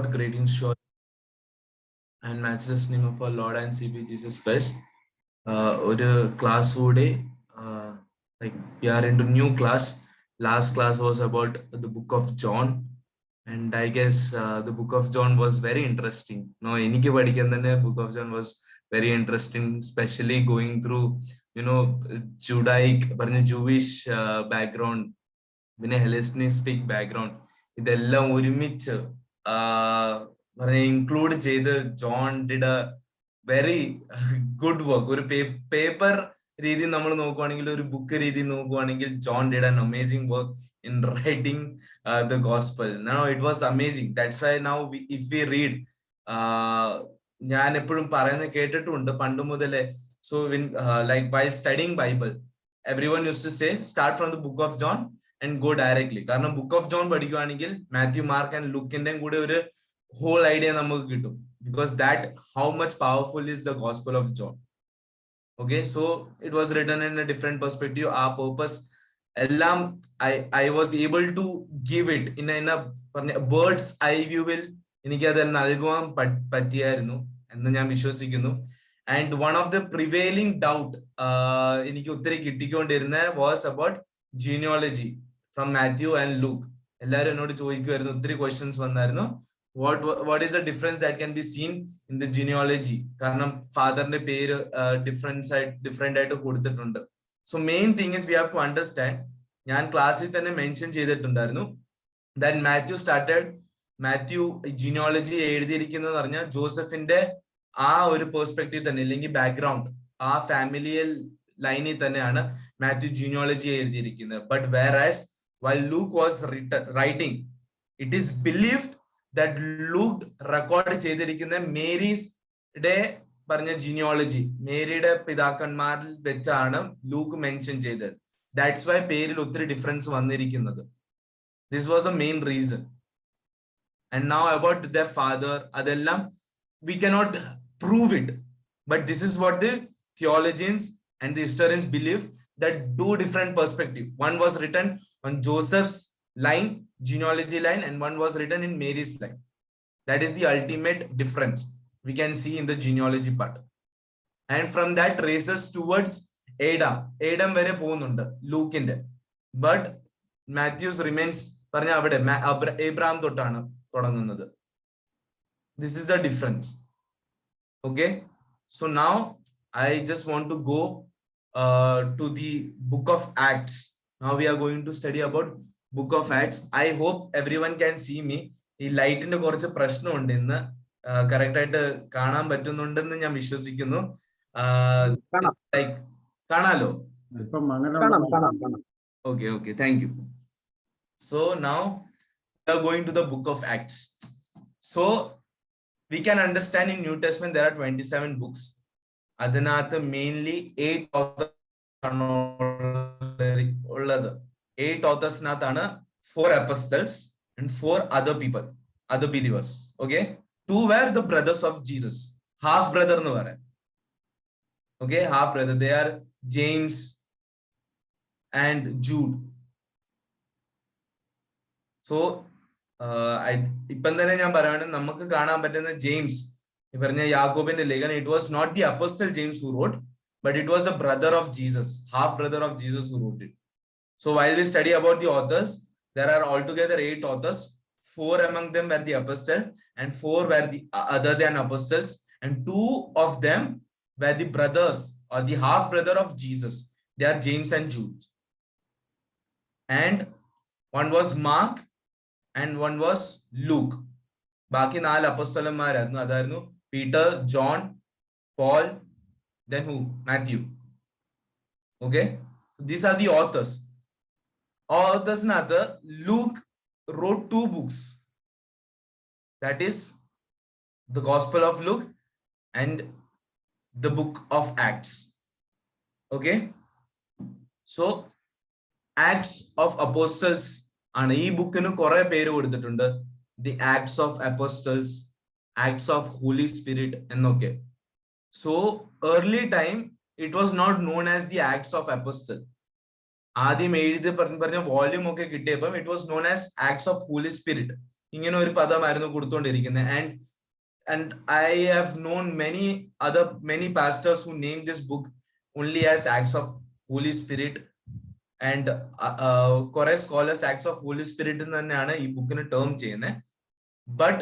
Greetings to all and matchless name of our Lord and Savior Jesus Christ. ഒരു class കൂടെ like we are into new class. Last class was about the book of John, and I guess the book of John was very interesting. No, എനിക്ക് പഠിക്കാൻ തന്നെ book of John was very interesting, especially going through Judaic പറഞ്ഞ Jewish background, പിന്നെ Hellenistic background. ഇതെല്ലാം ഒരുമിച്ച് include ചെയ്ത് John did a very good work. ഒരു paper രീതി നമ്മൾ നോക്കുവാണെങ്കിൽ, ഒരു ബുക്ക് രീതി നോക്കുവാണെങ്കിൽ, John did an amazing work in writing the gospel. Now it was amazing. That's why now if we read, ഞാൻ എപ്പോഴും പറയുന്നത് കേട്ടിട്ടുണ്ട് പണ്ട് മുതലേ. So when like while studying Bible, everyone used to say start from the book of John and go directly. കാരണം book of John പഠിക്കുവാണെങ്കിൽ Matthew, Mark and ലുക്കിന്റെയും കൂടെ ഒരു whole idea നമുക്ക് കിട്ടും, because that how much powerful is the gospel of John. Okay, so it was written in a different perspective. Our purpose ellam I was able to give it in a bird's eye view will എനിക്ക് അത് നൽകുവാൻ പറ്റിയായിരുന്നു എന്ന് ഞാൻ വിശ്വസിക്കുന്നു. And one of the prevailing doubt എനിക്ക് ഒത്തിരി കിട്ടിക്കൊണ്ടിരുന്ന was about genealogy from Matthew and Luke. എല്ലാവരും എന്നോട് ചോദിക്കുമായിരുന്നു, ഒത്തിരി questions വന്നായിരുന്നു. What is the difference that can be seen in the genealogy? കാരണം ഫാദറിന്റെ പേര് ഡിഫറെന്റ് ആയിട്ട് കൊടുത്തിട്ടുണ്ട്. So main thing is we have to understand, ഞാൻ ക്ലാസ്സിൽ തന്നെ മെൻഷൻ ചെയ്തിട്ടുണ്ടായിരുന്നു, that മാത്യു genealogy എഴുതിയിരിക്കുന്നത് പറഞ്ഞാൽ ജോസഫിന്റെ ആ ഒരു പെർസ്പെക്റ്റീവ് തന്നെ, അല്ലെങ്കിൽ ബാക്ക്ഗ്രൗണ്ട്, ആ ഫാമിലിയൽ ലൈനിൽ തന്നെയാണ് മാത്യു genealogy എഴുതിയിരിക്കുന്നത്. But whereas while Luke was writing, it is believed that Luke record ചെയ്തിരിക്കുന്ന മേരീയുടെ പറഞ്ഞ ജിനിയോളജി, മേരിയുടെ പിതാക്കന്മാരിൽ വെച്ചാണ് ലൂക്ക് മെൻഷൻ ചെയ്തത്. ദാറ്റ്സ് വൈ പേരിൽ ഒത്തിരി ഡിഫറൻസ് വന്നിരിക്കുന്നത്. This was A main reason. And now about the father, അതെല്ലാം we cannot prove it, but this is what the theologians and the historians believe, that two different perspective. One was written on Joseph's line, genealogy line, and one was written in Mary's line. That is the ultimate difference we can see in the genealogy part. And from that traces towards Adam vare പോകുന്നുണ്ട് ലൂക്കിന്റെ. But Matthews remains പറഞ്ഞ അവിടെ Abraham തൊട്ടാണ് തുടങ്ങുന്നത്. This is the difference. Okay, so now I just want to go to the book of Acts. Now we are going to study about book of Acts. I hope everyone can see me. ഈ ലൈറ്റിന്റെ കുറച്ച് പ്രശ്നമുണ്ട് ഇന്ന്, correct ആയിട്ട് കാണാൻ പറ്റുന്നുണ്ടെന്ന് ഞാൻ വിശ്വസിക്കുന്നു. കാണാലോ? Okay, thank you. So now we are going to the book of Acts. So we can understand in New Testament there are 27 books. അതിനകത്ത് മെയിൻലി 8 authors ഉള്ളത്. 8 authors-നകത്താണ് 4 apostles and 4 other people, other believers. Okay, 2 were the brothers of Jesus, half brother എന്ന് പറയാം. Okay, half brother, they are James and Jude. So ഇപ്പം തന്നെ ഞാൻ പറയുകയാണ്, നമുക്ക് കാണാൻ പറ്റുന്ന ജെയിംസ്, ഈ പറഞ്ഞ യാക്കോബിന്റെ ലേഖനം, it was not the apostle James who wrote, but it was the brother of Jesus, half brother of Jesus who wrote it. So while we study about the authors, there are altogether 8 authors. 4 among them were the apostle and 4 were the other than apostles, and 2 of them were the brothers or the half brother of Jesus. They are James and Jude. And one was Mark and one was Luke. ബാക്കി 4 അപ്പോസ്തലന്മാരായിരുന്നു. അതായിരുന്നു Peter, John, Paul, then who? Matthew. Okay, these are the authors. Authors-നകത്ത് Luke wrote 2 books. That is the Gospel of Luke and the book of Acts. Okay, so Acts of Apostles ആണ് ഈ ബുക്കിന് കുറെ പേര് കൊടുത്തിട്ടുണ്ട്. The Acts of Apostles, Acts of Holy Spirit എന്നൊക്കെ. So early time it was not known as the Acts of Apostle. ആദ്യം എഴുതി പറഞ്ഞ വോള്യൂം ഒക്കെ കിട്ടിയപ്പം it was known as Acts of Holy Spirit. ഇങ്ങനെ ഒരു പദമായിരുന്നു കൊടുത്തുകൊണ്ടിരിക്കുന്നത്. And I have known many pastors who name this book only as Acts of Holy Spirit, and കുറെ scholars Acts of Holy Spirit എന്ന് തന്നെയാണ് ഈ ബുക്കിന് term ചെയ്യുന്നത്. But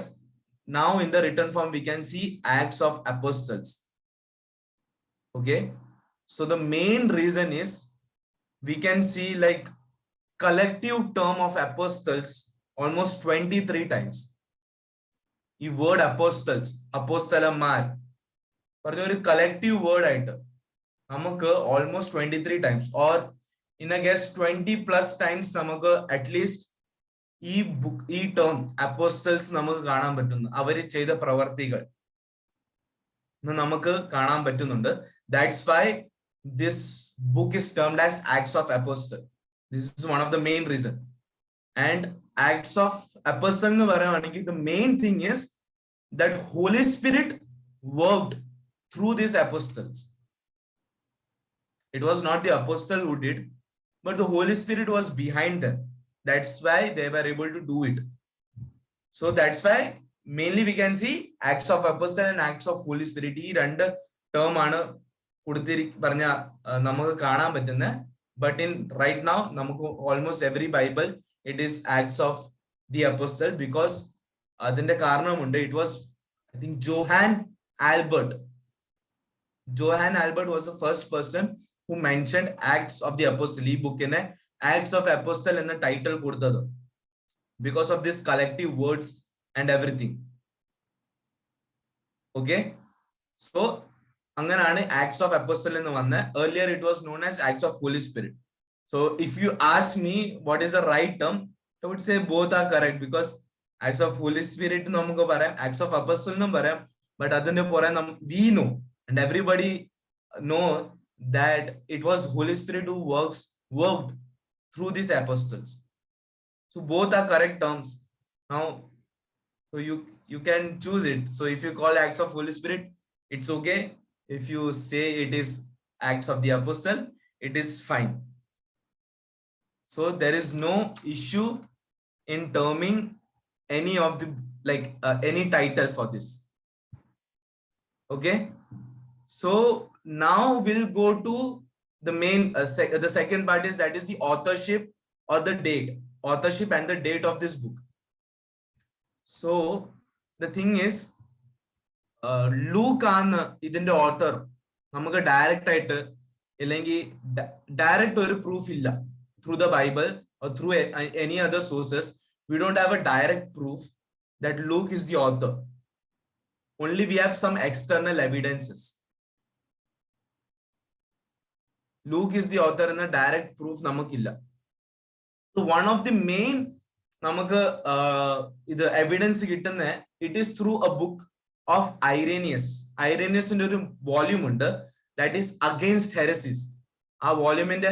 now in the written form we can see Acts of Apostles. Okay, so the main reason is we can see like collective term of apostles almost 23 times. ഈ word apostles, അപ്പോസ്തലന്മാർ പറഞ്ഞ ഒരു collective word ആയിട്ട് നമുക്ക് almost 23 times or in a guess 20+ times നമുക്ക് at least ഈ term apostles നമുക്ക് കാണാൻ പറ്റുന്നു. അവര് ചെയ്ത പ്രവർത്തികൾ നമുക്ക് കാണാൻ പറ്റുന്നുണ്ട്. That's why this book is termed as Acts of Apostle. This is one of the main reason. And Acts of Apostle എന്ന് പറയുകയാണെങ്കിൽ the main thing is that Holy Spirit worked through these apostles. It was not the apostle who did, but the Holy Spirit was behind them. That's why they were able to do it. So that's why mainly we can see Acts of Apostle and Acts of Holy Spirit. ഈ രണ്ട് term ആണ് പറഞ്ഞ നമുക്ക് കാണാൻ പറ്റുന്നത്. But in right now നമുക്ക് almost every Bible it is Acts of the Apostle, because അതിന്റെ കാരണമുണ്ട്. It was, I think, Johann Albert was the first person who mentioned Acts of the Apostle. ഈ ബുക്കിനെ Acts of Apostle എന്ന title കൊടുത്തത് because of this collective words and everything. Okay, so അങ്ങനാണ് Acts of Apostle എന്ന് വന്നത്. Earlier it was known as Acts of Holy Spirit. So if you ask me what is the right term, I would say both are correct, because Acts of Holy Spirit നമുക്ക് പറയാം, Acts of Apostle എന്നും പറയാം. But അതിന്റെ പുറമെ we know and everybody know that it was Holy Spirit who worked through these apostles. So both are correct terms. Now, so you can choose it. So if you call Acts of Holy Spirit, it's okay. If you say it is Acts of the Apostle, it is fine. So there is no issue in terming any of the any title for this. Okay, so now we'll go to the main the second part is, that is the authorship or the date, authorship and the date of this book. So the thing is, Luke ആണ് ഇതിന്റെ Arthur. നമുക്ക് direct ആയിട്ട് അല്ലെങ്കിൽ direct ഒരു proof ഇല്ല through the Bible or through any other sources. We don't have a direct proof that Luke is the author. Only we have some external evidences. Luke is the author and the direct proof namakilla. So one of the main namakku the evidence kittunne, it is through a book of Irenaeus. Irenaeus inde oru volume undu, that is Against Heresies. ആ വോള്യൂമിന്റെ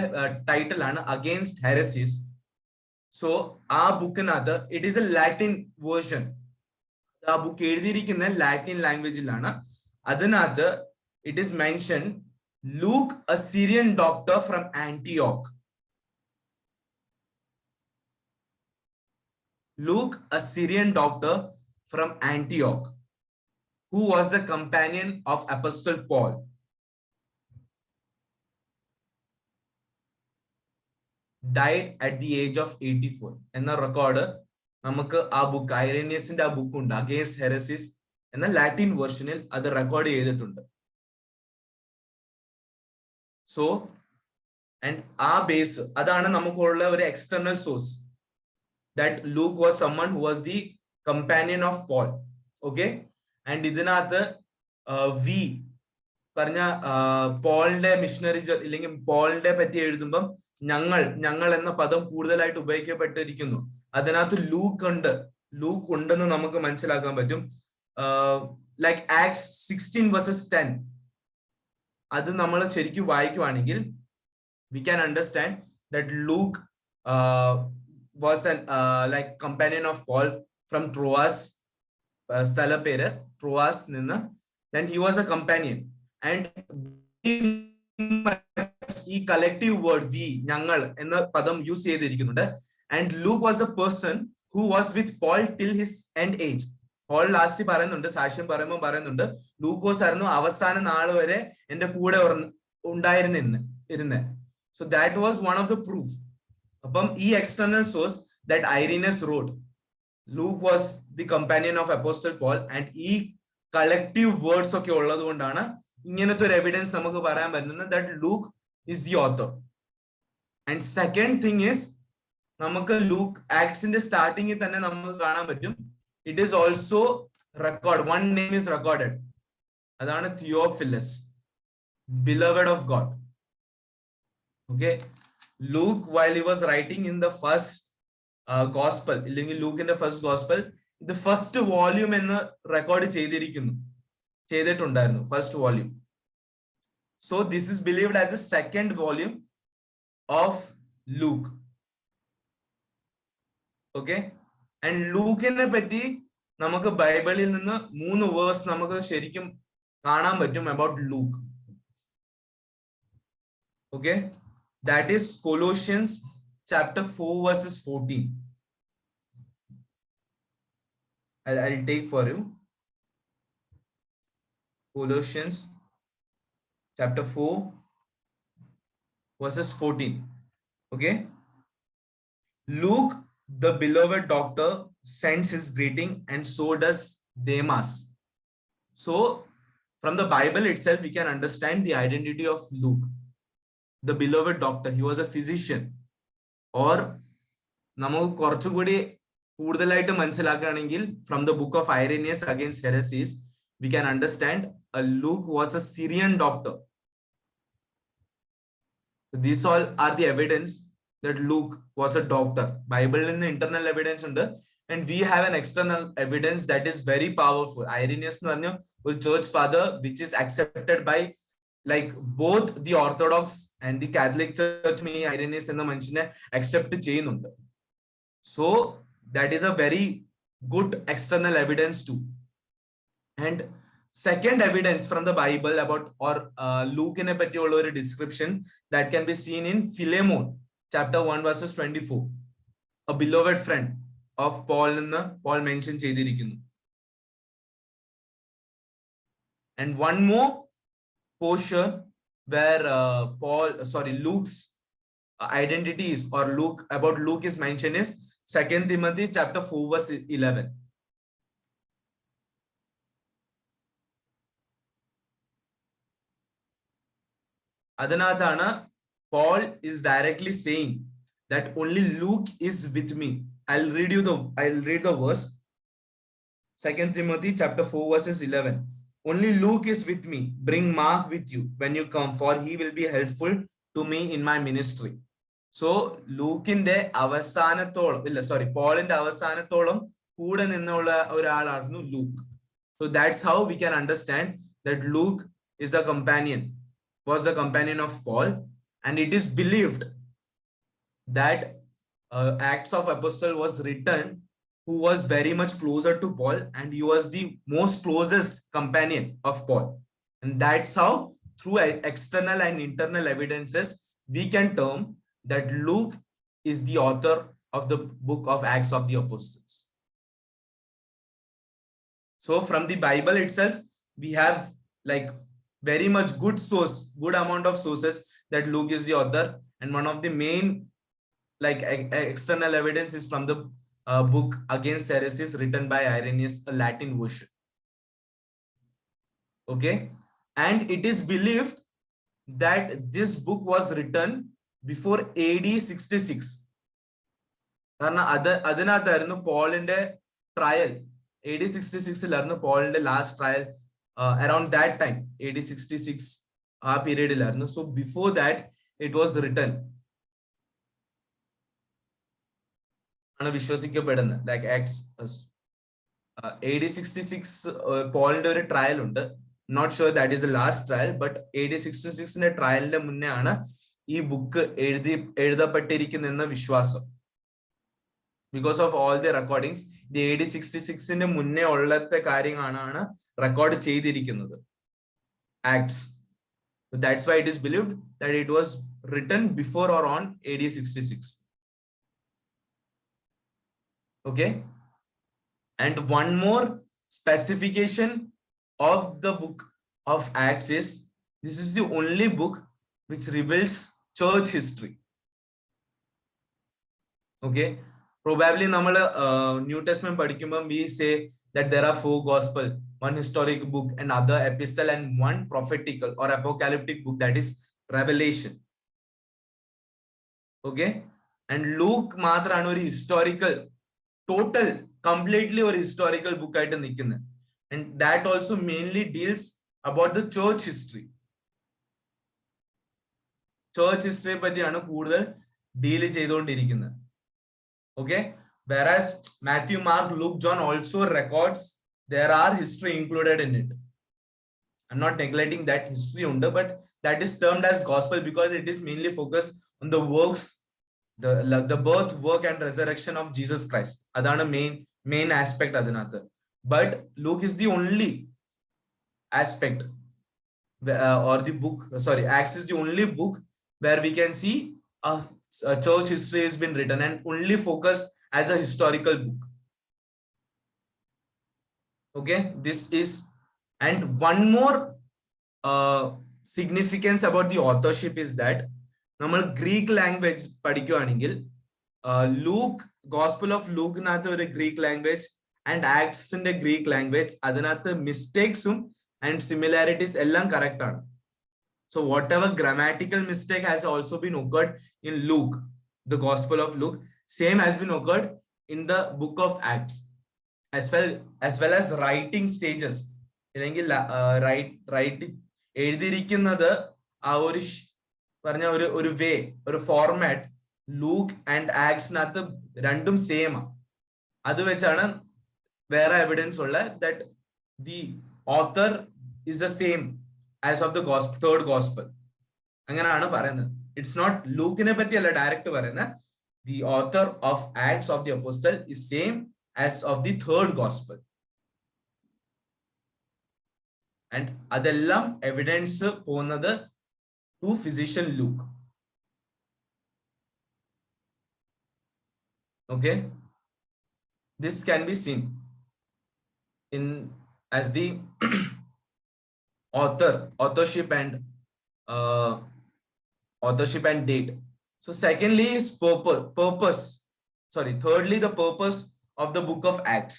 title ആണ് Against Heresies. So ആ ബുക്കിനകത്ത് it is a Latin version. ആ book എഴുതിയിരിക്കുന്ന Latin ലാംഗ്വേജിലാണ്. അതിനകത്ത് it is mention Luke, a Syrian doctor from ആന്റിയോക്ക്. Luke, a Syrian doctor from Antioch, who was the companion of Apostle Paul, died at the age of 84. എന്ന record നമുക്ക് ആ book, ഐറേനിയസിന്റെ ആ book ഉണ്ട്, against heresies എന്ന Latin വേർഷനിൽ അത് record ചെയ്തിട്ടുണ്ട്. So and ആ ബേസ് അതാണ് നമുക്കുള്ള ഒരു external source, that Luke was someone who was the companion of Paul. Okay, and ഇതിനകത്ത് വി പറഞ്ഞ പോളിന്റെ മിഷണറി ഇല്ലെങ്കിൽ പോളിന്റെ പറ്റി എഴുതുമ്പം ഞങ്ങൾ എന്ന പദം കൂടുതലായിട്ട് ഉപയോഗിക്കപ്പെട്ടിരിക്കുന്നു. അതിനകത്ത് ലൂക്ക് ഉണ്ടെന്ന് നമുക്ക് മനസ്സിലാക്കാൻ പറ്റും. ലൈക്ക് Acts 16:10 അത് നമ്മൾ ശരിക്കും വായിക്കുവാണെങ്കിൽ we can understand that Luke was an like companion of Paul from Troas, സ്ഥല പേര് Troas നിന്ന്. Then he was a companion, and ഈ കളക്റ്റീവ് വേർഡ് വി, ഞങ്ങൾ എന്ന പദം use ചെയ്തിരിക്കുന്നുണ്ട്. And Luke was a person who was with Paul till his end age. Paul last പറയുന്നുണ്ട്, സാക്ഷ്യം പറയുമ്പോൾ പറയുന്നുണ്ട്, ലൂക്കോസ് ആയിരുന്നു അവസാന നാൾ വരെ എന്റെ കൂടെ ഉണ്ടായിരുന്നെ. So that was one of the proof. അപ്പം ഈ external source that Irenaeus wrote, Luke was the companion of Apostle Paul, and ഈ collective words ഒക്കെ ഉള്ളത് കൊണ്ടാണ് ഇങ്ങനത്തെ ഒരു എവിഡൻസ് നമുക്ക് പറയാൻ പറ്റുന്നത് that Luke is the author. And second thing is, നമുക്ക് ലൂക്ക് ആക്ട്സിന്റെ സ്റ്റാർട്ടിങ്ങിൽ തന്നെ നമുക്ക് കാണാൻ പറ്റും, it is also record, one name is recorded, അതാണ് Theophilus, beloved of God. Okay, Luke while he was writing in the first gospel, ഇല്ലെങ്കിൽ ലൂക്കിന്റെ ഫസ്റ്റ് ഗോസ്പൽ, ഇത് ഫസ്റ്റ് വോള്യൂം എന്ന് റെക്കോർഡ് ചെയ്തിട്ടുണ്ടായിരുന്നു, first volume. So this is believed as the second volume of Luke. Okay, and ലൂക്കിനെ പറ്റി നമുക്ക് ബൈബിളിൽ നിന്ന് 3 വേഴ്സ് നമുക്ക് ശരിക്കും കാണാൻ പറ്റും about Luke. Okay, that is Colossians chapter 4 verses 14. I'll take for you. Colossians chapter 4 verses 14. Okay, Luke, the beloved doctor, sends his greeting, and so does Demas. So from the Bible itself we can understand the identity of Luke, the beloved doctor. He was a physician. Or നമുക്ക് കുറച്ചുകൂടി കൂടുതലായിട്ട് മനസ്സിലാക്കുകയാണെങ്കിൽ, from the book of Irenaeus against heresies, we can understand Luke was a Syrian doctor. So these all are the evidence that Luke was a doctor. Bible in the internal evidence ഉണ്ട്, and we have an external evidence that is very powerful. Irenaeus എന്ന് പറഞ്ഞ ഒരു church father which is accepted by like both the Orthodox and the Catholic Church. Me Irenaeus എന്ന മനുഷ്യനെ accept ചെയ്യുന്നുണ്ട്. So that is a very good external evidence too. And second evidence from the Bible about or Luke നെ പറ്റിയുള്ള ഒരു description that can be seen in Philemon chapter 1 verses 24. A beloved friend of Paul എന്ന് Paul mention ചെയ്തിരിക്കുന്നു. And one more portion where Luke's identities or Luke is mentioned is 2 Timothy chapter 4 verse 11. അതിനകത്താണ് Paul is directly saying that only Luke is with me. I'll read the verse. 2 Timothy chapter 4 verses 11. Only Luke is with me. Bring Mark with you when you come, for he will be helpful to me in my ministry. So ലൂക്കിന്റെ പോളിന്റെ അവസാനത്തോളം കൂടെ നിന്നുള്ള ഒരാളായിരുന്നു Luke. So that's how we can understand that Luke is was the companion of Paul, and it is believed that Acts of Apostle was written who was very much closer to Paul, and he was the most closest companion of Paul. And that's how through external and internal evidences we can term that Luke is the author of the book of Acts of the Apostles. So from the Bible itself we have like very much good amount of sources that Luke is the author, and one of the main like external evidence is from the book Against Heresies written by Irenaeus, a Latin version. Okay, and it is believed that this book was written before AD 66. കാരണം അതിനകത്തായിരുന്നു പോളിന്റെ trial. AD 66 പോളിന്റെ last trial. Around that time, AD 66 ആ പീരീഡിലായിരുന്നു. So before that it was written ആണ് വിശ്വസിക്കപ്പെടുന്നത്. Like AD 66 പോളിന്റെ ഒരു trial ഉണ്ട്. Not sure that is the last trial, but AD 66ന്റെ ട്രയലിന്റെ മുന്നേ ആണ് ഈ ബുക്ക് എഴുതപ്പെട്ടിരിക്കുന്നെന്ന വിശ്വാസം. Because of all the recordings, the AD 66ന്റെ മുന്നേ ഉള്ളത്തെ കാര്യങ്ങളാണ് റെക്കോർഡ് ചെയ്തിരിക്കുന്നത്, Acts. So that's why it is believed that it was written before or on AD 66. Okay, and one more specification of the book of Acts is this is the only book which reveals church history. Okay, probably നമ്മൾ New Testament പഠിക്കുമ്പോൾ we say that there are 4 gospel, one historic book, another epistle, and one prophetical or apocalyptic book, that is Revelation. Okay, and Luke മാത്രമാണ് ഒരു historical total completely ഒരു historical book ആയിട്ട് നിൽക്കുന്നത്, and that also mainly deals about the church history. Church history പറ്റിയാണ് കൂടുതൽ deal ചെയ്തുകൊണ്ടിരിക്കുന്നത്. Okay, whereas Matthew, Mark, Luke, John also records there are history included in it. I'm not neglecting that history under, but that is termed as gospel because it is mainly focused on the works, the birth, work, and resurrection of Jesus Christ. Adana main aspect adinathu. But Luke is the only aspect or the book, sorry, Acts is the only book where we can see a church history has been written and only focused as a historical book. Okay, this is, and one more significance about the authorship is that നമ്മൾ Greek language പഠിക്കുകയാണെങ്കിൽ Luke, Gospel of Luke നകത്ത് ഒരു Greek language and Acts ന്റെ Greek language, അതിനകത്ത് mistakesഉം and similarities എല്ലാം correct ആണ്. So whatever grammatical mistake has also been occurred in Luke, the Gospel of Luke, same has been occurred in the book of Acts, as well as writing stages. അല്ലെങ്കിൽ right എഴുതിയിരിക്കുന്നത് ആ ഒരു പറഞ്ഞ ഒരു വേ, ഒരു format Luke and ആക്ട്സിനകത്ത് രണ്ടും same ആണ്. അത് വെച്ചാണ് വേറെ എവിഡൻസ് ഉള്ള that the author is the same as of the third gospel. അങ്ങനെയാണ് പറയുന്നത്. ഇറ്റ്സ് നോട്ട് ലൂക്കിനെ പറ്റിയല്ല ഡയറക്റ്റ് പറയുന്നത്. The author of Acts of the Apostle is same as of the third gospel. And അതെല്ലാം എവിഡൻസ് പോകുന്നത് to physician Luke. Okay, this can be seen in as the authorship and date. So secondly is purpose. Sorry, thirdly the purpose of the book of Acts.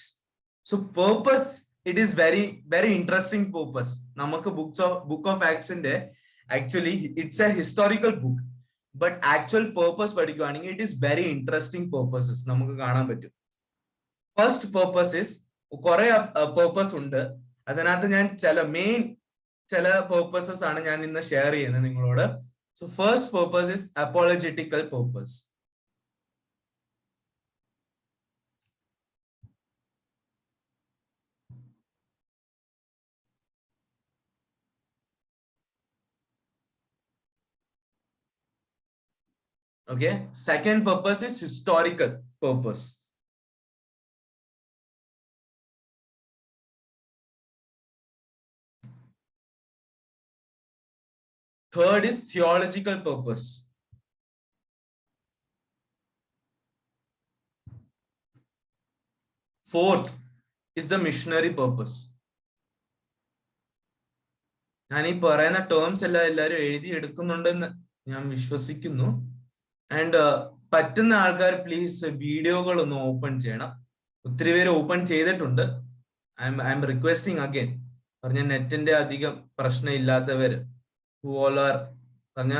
So purpose, it is very very interesting purpose. Namakku book of Acts inde actually it's a historical book, but actual purpose padikkuvaണെങ്കിൽ it is very interesting purposes നമുക്ക് കാണാൻ പറ്റും. First purpose is കുറെ purpose ഉണ്ട്. അതിനകത്ത് ഞാൻ ചില purposes ആണ് ഞാൻ ഇന്ന് ഷെയർ ചെയ്യുന്നത് നിങ്ങളോട്. So first purpose is apologetical purpose. Okay, second purpose is historical purpose. Third is theological purpose. Fourth is the missionary purpose. ഞാൻ ഈ പറയുന്ന ടേംസ് എല്ലാം എല്ലാവരും എഴുതി എടുക്കുന്നുണ്ടെന്ന് ഞാൻ വിശ്വസിക്കുന്നു. ആൻഡ് പറ്റുന്ന ആൾക്കാർ പ്ലീസ് വീഡിയോകൾ ഒന്ന് ഓപ്പൺ ചെയ്യണം. ഒത്തിരി പേര് ഓപ്പൺ ചെയ്തിട്ടുണ്ട്. ഐ എം റിക്വസ്റ്റിംഗ് അഗൈൻ, പറഞ്ഞ നെറ്റിന്റെ അധികം പ്രശ്നം ഇല്ലാത്തവര് who all are പറഞ്ഞ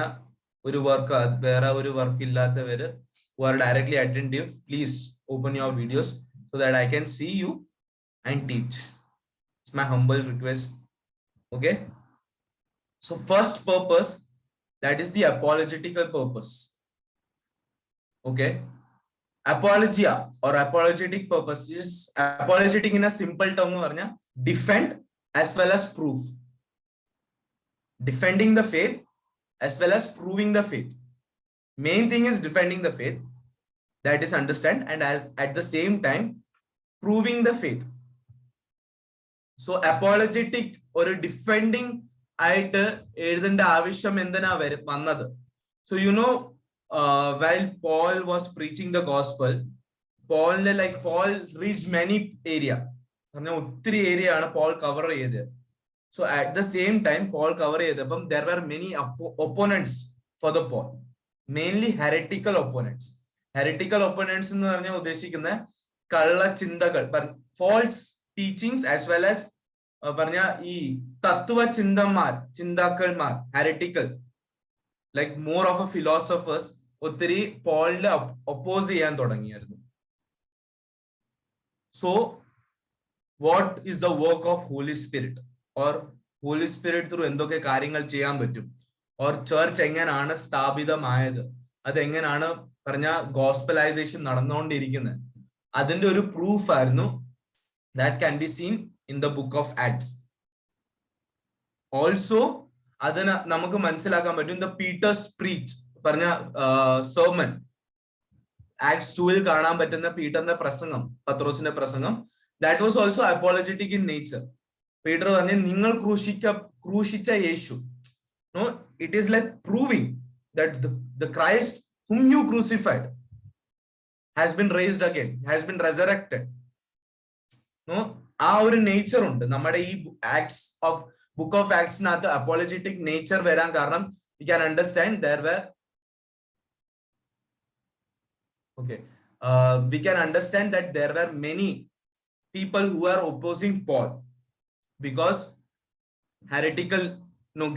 ഒരു വർക്ക് വേറെ ഒരു work ഇല്ലാത്തവര് who are directly attentive, please open your videos so that I can see you and teach. It's my humble request. Okay, so first purpose, that is the apologetical purpose. Okay, apologia or apologetic purpose is apologetic in a simple term എന്ന് പറഞ്ഞാൽ defend as well as prove. Defending the faith as well as proving the faith. Main thing is defending the faith, that is understand, and at the same time proving the faith. So apologetic or defending ആയിട്ട് എഴുതേണ്ട ആവശ്യം എന്തിനാ വന്നത്? So you know, while Paul was preaching the gospel, പോളിന്റെ like Paul reach many area, ഒത്തിരി area ആണ് Paul cover ചെയ്തത്. So at the same time Paul cover ചെയ്തപ്പം there are many opponents for the Paul, mainly heretical opponents. Heretical opponents എന്ന് പറഞ്ഞാൽ ഉദ്ദേശിക്കുന്ന കള്ള ചിന്തകൾ, false teachings as well as പറഞ്ഞ ഈ തത്വ ചിന്താക്കന്മാർ, heretical like more of a philosophers ഒത്തിരി പോളിനെ ഒപ്പോസ് ചെയ്യാൻ തുടങ്ങിയായിരുന്നു. So what is the work of Holy Spirit, or holy spirit through എന്തൊക്കെ കാര്യങ്ങൾ ചെയ്യാൻ പറ്റും, ഓർ ചർച്ച് എങ്ങനെയാണ് സ്ഥാപിതമായത്, അതെങ്ങനെയാണ് പറഞ്ഞ ഗോസ്പലൈസേഷൻ നടന്നുകൊണ്ടിരിക്കുന്നത്, അതിന്റെ ഒരു പ്രൂഫ് ആയിരുന്നു that can be seen in the book of acts. Also അതിന് നമുക്ക് മനസ്സിലാക്കാൻ പറ്റും ദ പീറ്റേഴ്സ് പ്രീച്ച് പറഞ്ഞ സെർമൺ, ആക്ട്സ് 2-ൽ കാണാൻ പറ്റുന്ന പീറ്ററിന്റെ പ്രസംഗം, പത്രോസിന്റെ പ്രസംഗം, that was also apologetic in nature. Peter പറഞ്ഞു നിങ്ങൾ ക്രൂശിച്ച യേശു, no, it is like proving that the Christ whom you crucified has been raised again, has been resurrected. No, ആ ഒരു നേച്ചർ ഉണ്ട് നമ്മുടെ ഈ ആക്ട്സ് ഓഫ് ബുക്ക് ഓഫ് ആക്ട്സിനകത്ത്. Apologetic nature വരാൻ കാരണം we can understand there were we can understand that there were many people who are opposing Paul because heretical,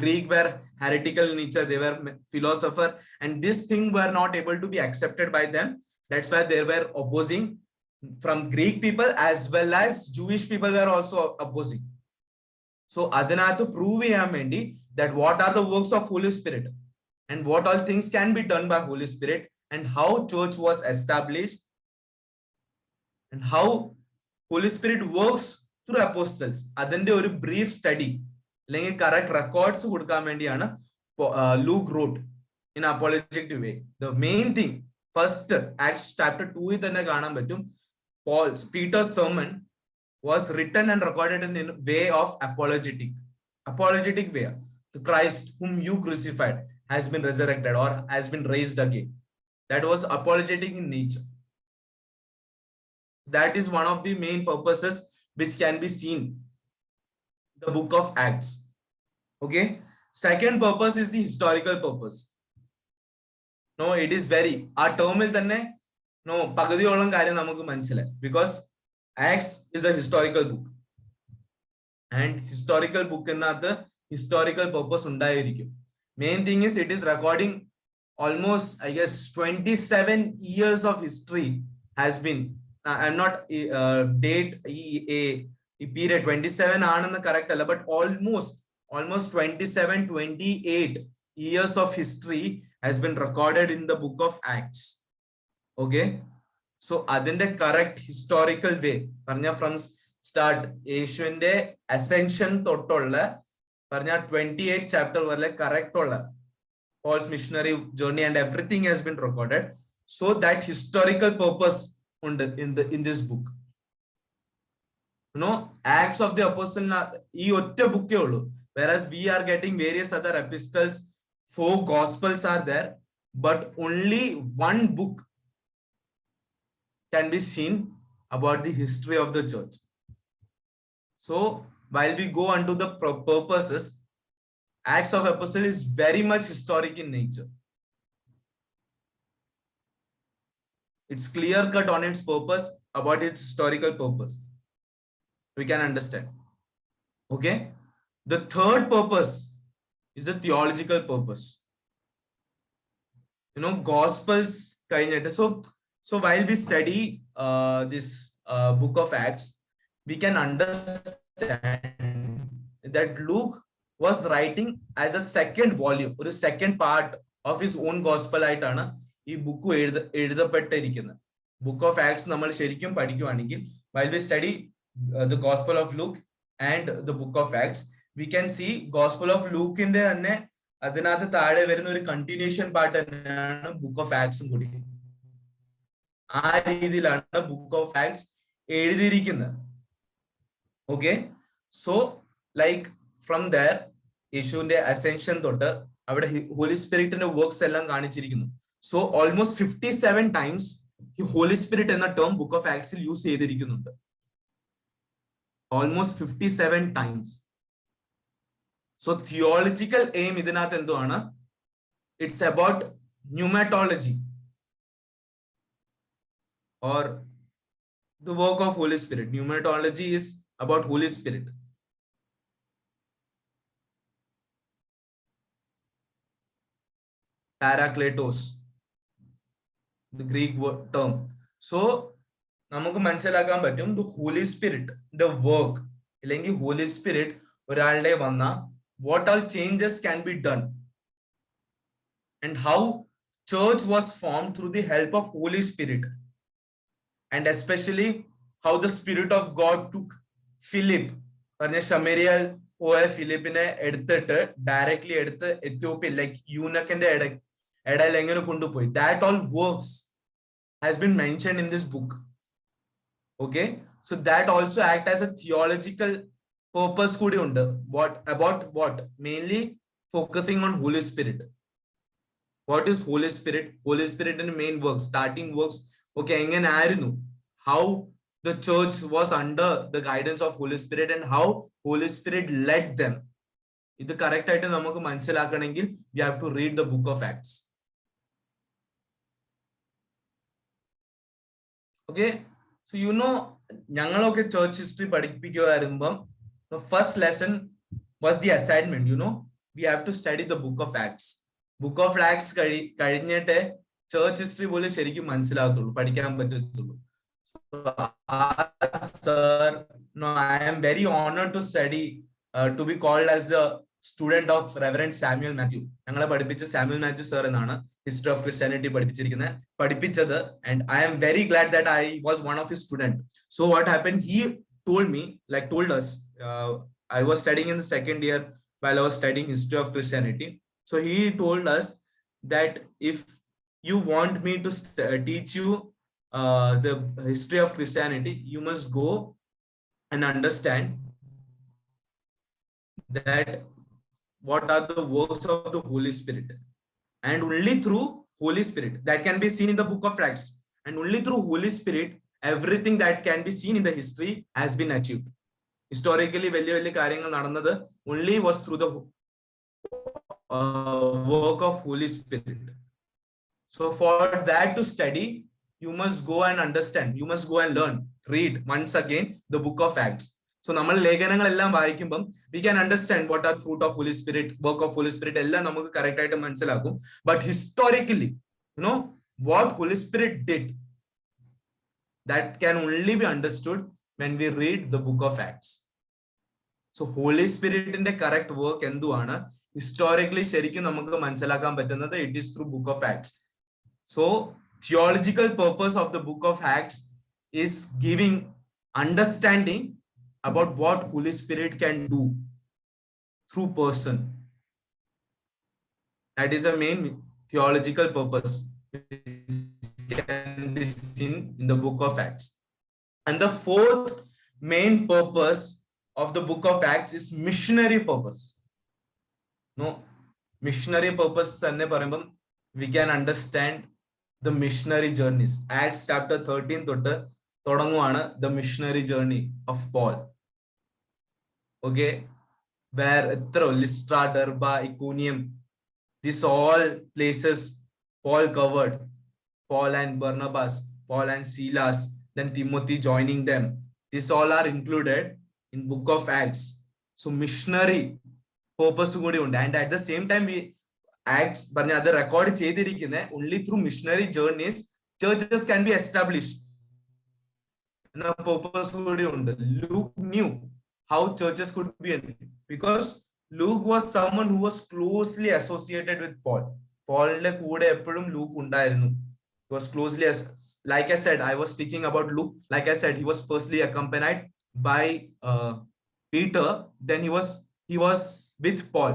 Greek were heretical in nature, they were philosopher, and this thing were not able to be accepted by them. That's why they were opposing. From Greek people as well as Jewish people were also opposing. So adanathu prove cheyan vendi that what are the works of Holy Spirit and what all things can be done by Holy Spirit, and how church was established, and how Holy Spirit works through apostles. Adinte oru brief study അല്ലെങ്കിൽ correct records കൊടുക്കാൻ വേണ്ടിയാണ് Luke wrote in apologetic way. The main thing first Acts chapter 2-ൽ തന്നെ കാണാൻ പറ്റും. Peter's sermon was written and recorded in way of apologetic way. The Christ whom you crucified has been resurrected or has been raised again. That was apologetic in nature. That is one of the main purposes which can be seen in the book of Acts. Okay, second purpose is the historical purpose. No, it is very our termil thanne പകുതിയോളം കാര്യം നമുക്ക് മനസ്സിലായി, because Acts is a historical book, and historical book എന്നകത്ത് historical purpose ഉണ്ടായിരിക്കും. Main thing is it is recording almost, I guess, 27 years of history has been I'm not date ഈ period 27 ആണെന്ന് correct അല്ല, but almost 27-28 years of history has been recorded in the book of Acts. Okay, so adinte correct historical way parna from start യേശുവിന്റെ ascension തൊട്ടുള്ള parna 28 chapter vare correct ulla Paul's missionary journey and everything has been recorded, so that historical purpose in this book. Acts of the Apostle ee otta book e ullu, whereas we are getting various other epistles, 4 gospels are there, but only one book can be seen about the history of the church. So while we go onto the purposes, Acts of Apostle is very much historic in nature. It's clear cut on its purpose, about its historical purpose. We can understand. Okay, the third purpose is a theological purpose. Gospels kind of. So while we study this book of Acts, we can understand that Luke was writing as a second volume or a second part of his own gospel ആയിട്ടാണ് ഈ book എഴുതപ്പെട്ടിരിക്കുന്നത്. Book of acts നമ്മൾ ശരിക്കും പഠിക്കുവാണെങ്കിൽ, while we study the gospel of Luke and the book of Acts, we can see gospel of Luke ന്റെ തന്നെ അതിനകത്ത് താഴെ വരുന്ന ഒരു കണ്ടിന്യൂഷൻ പാർട്ട് തന്നെയാണ് ബുക്ക് ഓഫ് ആക്ട്സും കൂടി. ആ രീതിയിലാണ് ബുക്ക് ഓഫ് ആക്ട്സ് എഴുതിയിരിക്കുന്നത്. Okay, so like from there യേശുവിന്റെ അസെൻഷൻ തൊട്ട് അവിടെ ഹോളി സ്പിരിറ്റിന്റെ വർക്ക്സ് എല്ലാം കാണിച്ചിരിക്കുന്നു. So almost 57 times Holy Spirit എന്ന term book of Acts ൽ use ചെയ്തിരിക്കുന്നുണ്ട് almost 57 times. So theological aim ഇതിനകത്ത് എന്തുവാണ്? It's about pneumatology or the work of Holy Spirit. Pneumatology is about Holy Spirit. Parakletos, the Greek term. So നമുക്ക് മനസ്സിലാക്കാൻ പറ്റും the Holy Spirit, the work, അല്ലെങ്കിൽ Holy Spirit ഒരാളുടെ വന്ന what all changes can be done and how church was formed through the help of Holy Spirit, and especially how the Spirit of God took Philip, പറഞ്ഞ ശമരിയയിൽ പോയ ഫിലിപ്പിനെ എടുത്തിട്ട് directly എടുത്ത് Ethiopia like യൂനക്കിന്റെ ഇടയിൽ എങ്ങനെ കൊണ്ടുപോയി. That all works has been mentioned in this book. Okay, so that also act as a theological purpose കൂടി ഉണ്ട്. What about what? Mainly focusing on Holy Spirit. What is Holy Spirit? Holy Spirit in main works, starting works. Okay, എങ്ങനെ ആയിരുന്നു? How the church was under the guidance of Holy Spirit and how Holy Spirit led them. ഇത് correct ആയിട്ട് നമുക്ക് മനസ്സിലാക്കണമെങ്കിൽ we have to read the book of Acts. Okay, so you know, ഞങ്ങളൊക്കെ church history പഠിപ്പിക്കുമായിരുമ്പം the first lesson was the assignment. You know, we have to study the book of Acts. Book of Acts കഴിഞ്ഞിട്ട് church history പോലെ ശരിക്കും മനസ്സിലാകത്തുള്ളൂ, പഠിക്കാൻ പറ്റത്തുള്ളൂ. Sir, no, I am very honored to study, to be called as the student of Reverend Samuel Matthew. ഞങ്ങളെ പഠിപ്പിച്ച Samuel Matthew sir എന്നാണ് history of Christianity പഠിപ്പിച്ചത്, and I am very glad that I was one of his student. So what happened, he told us, I was studying in the second year while I was studying history of Christianity. So he told us that if you want me to teach you the history of Christianity, you must go and understand that what are the works of the Holy Spirit, and only through Holy Spirit that can be seen in the book of Acts, and only through Holy Spirit everything that can be seen in the history has been achieved. Historically വലിയ വലിയ കാര്യങ്ങൾ നടന്നത് only was through the work of Holy Spirit. So for that to study, you must go and understand, you must go and learn, read once again the book of Acts. So നമ്മൾ ലേഖനങ്ങളെല്ലാം വായിക്കുമ്പം we can understand what are fruit of Holy Spirit, work of Holy Spirit എല്ലാം നമുക്ക് correct ആയിട്ട് മനസ്സിലാക്കും. But historically, you know, what Holy Spirit did, that can only be understood when we read the book of Acts. So Holy Spirit ന്റെ correct work എന്തുവാണ് historically ശരിക്കും നമുക്ക് മനസ്സിലാക്കാൻ പറ്റുന്നത് it is through book of Acts. So theological purpose of the book of Acts is giving understanding about what Holy Spirit can do through person. That is the main theological purpose can be seen in the book of Acts. And the fourth main purpose of the book of Acts is missionary purpose. No, missionary purpose തന്നെ പറയുമ്പം we can understand the missionary journeys. Acts chapter 13 തൊട്ട് തുടങ്ങുവാണ് the missionary journey of Paul. Okay, where Lystra, Derba, Iconium, these all places Paul covered. Paul and Barnabas, Paul and Silas, then Timothy joining them. These all are included in book of Acts. So missionary purpose കൂടി ഉണ്ട്. And at the same time we Acts പറഞ്ഞ അത് record ചെയ്തിരിക്കുന്നത് only through missionary journeys churches can be established. എന്ന purpose കൂടി ഉണ്ട്. Luke knew how churches could be, because Luke was someone who was closely associated with Paul. Paulന്റെ കൂടെ എപ്പോഴും Luke ഉണ്ടായിരുന്നു. He was closely, like I said, I was teaching about Luke. Like I said, he was firstly accompanied by Peter. Then he was with Paul.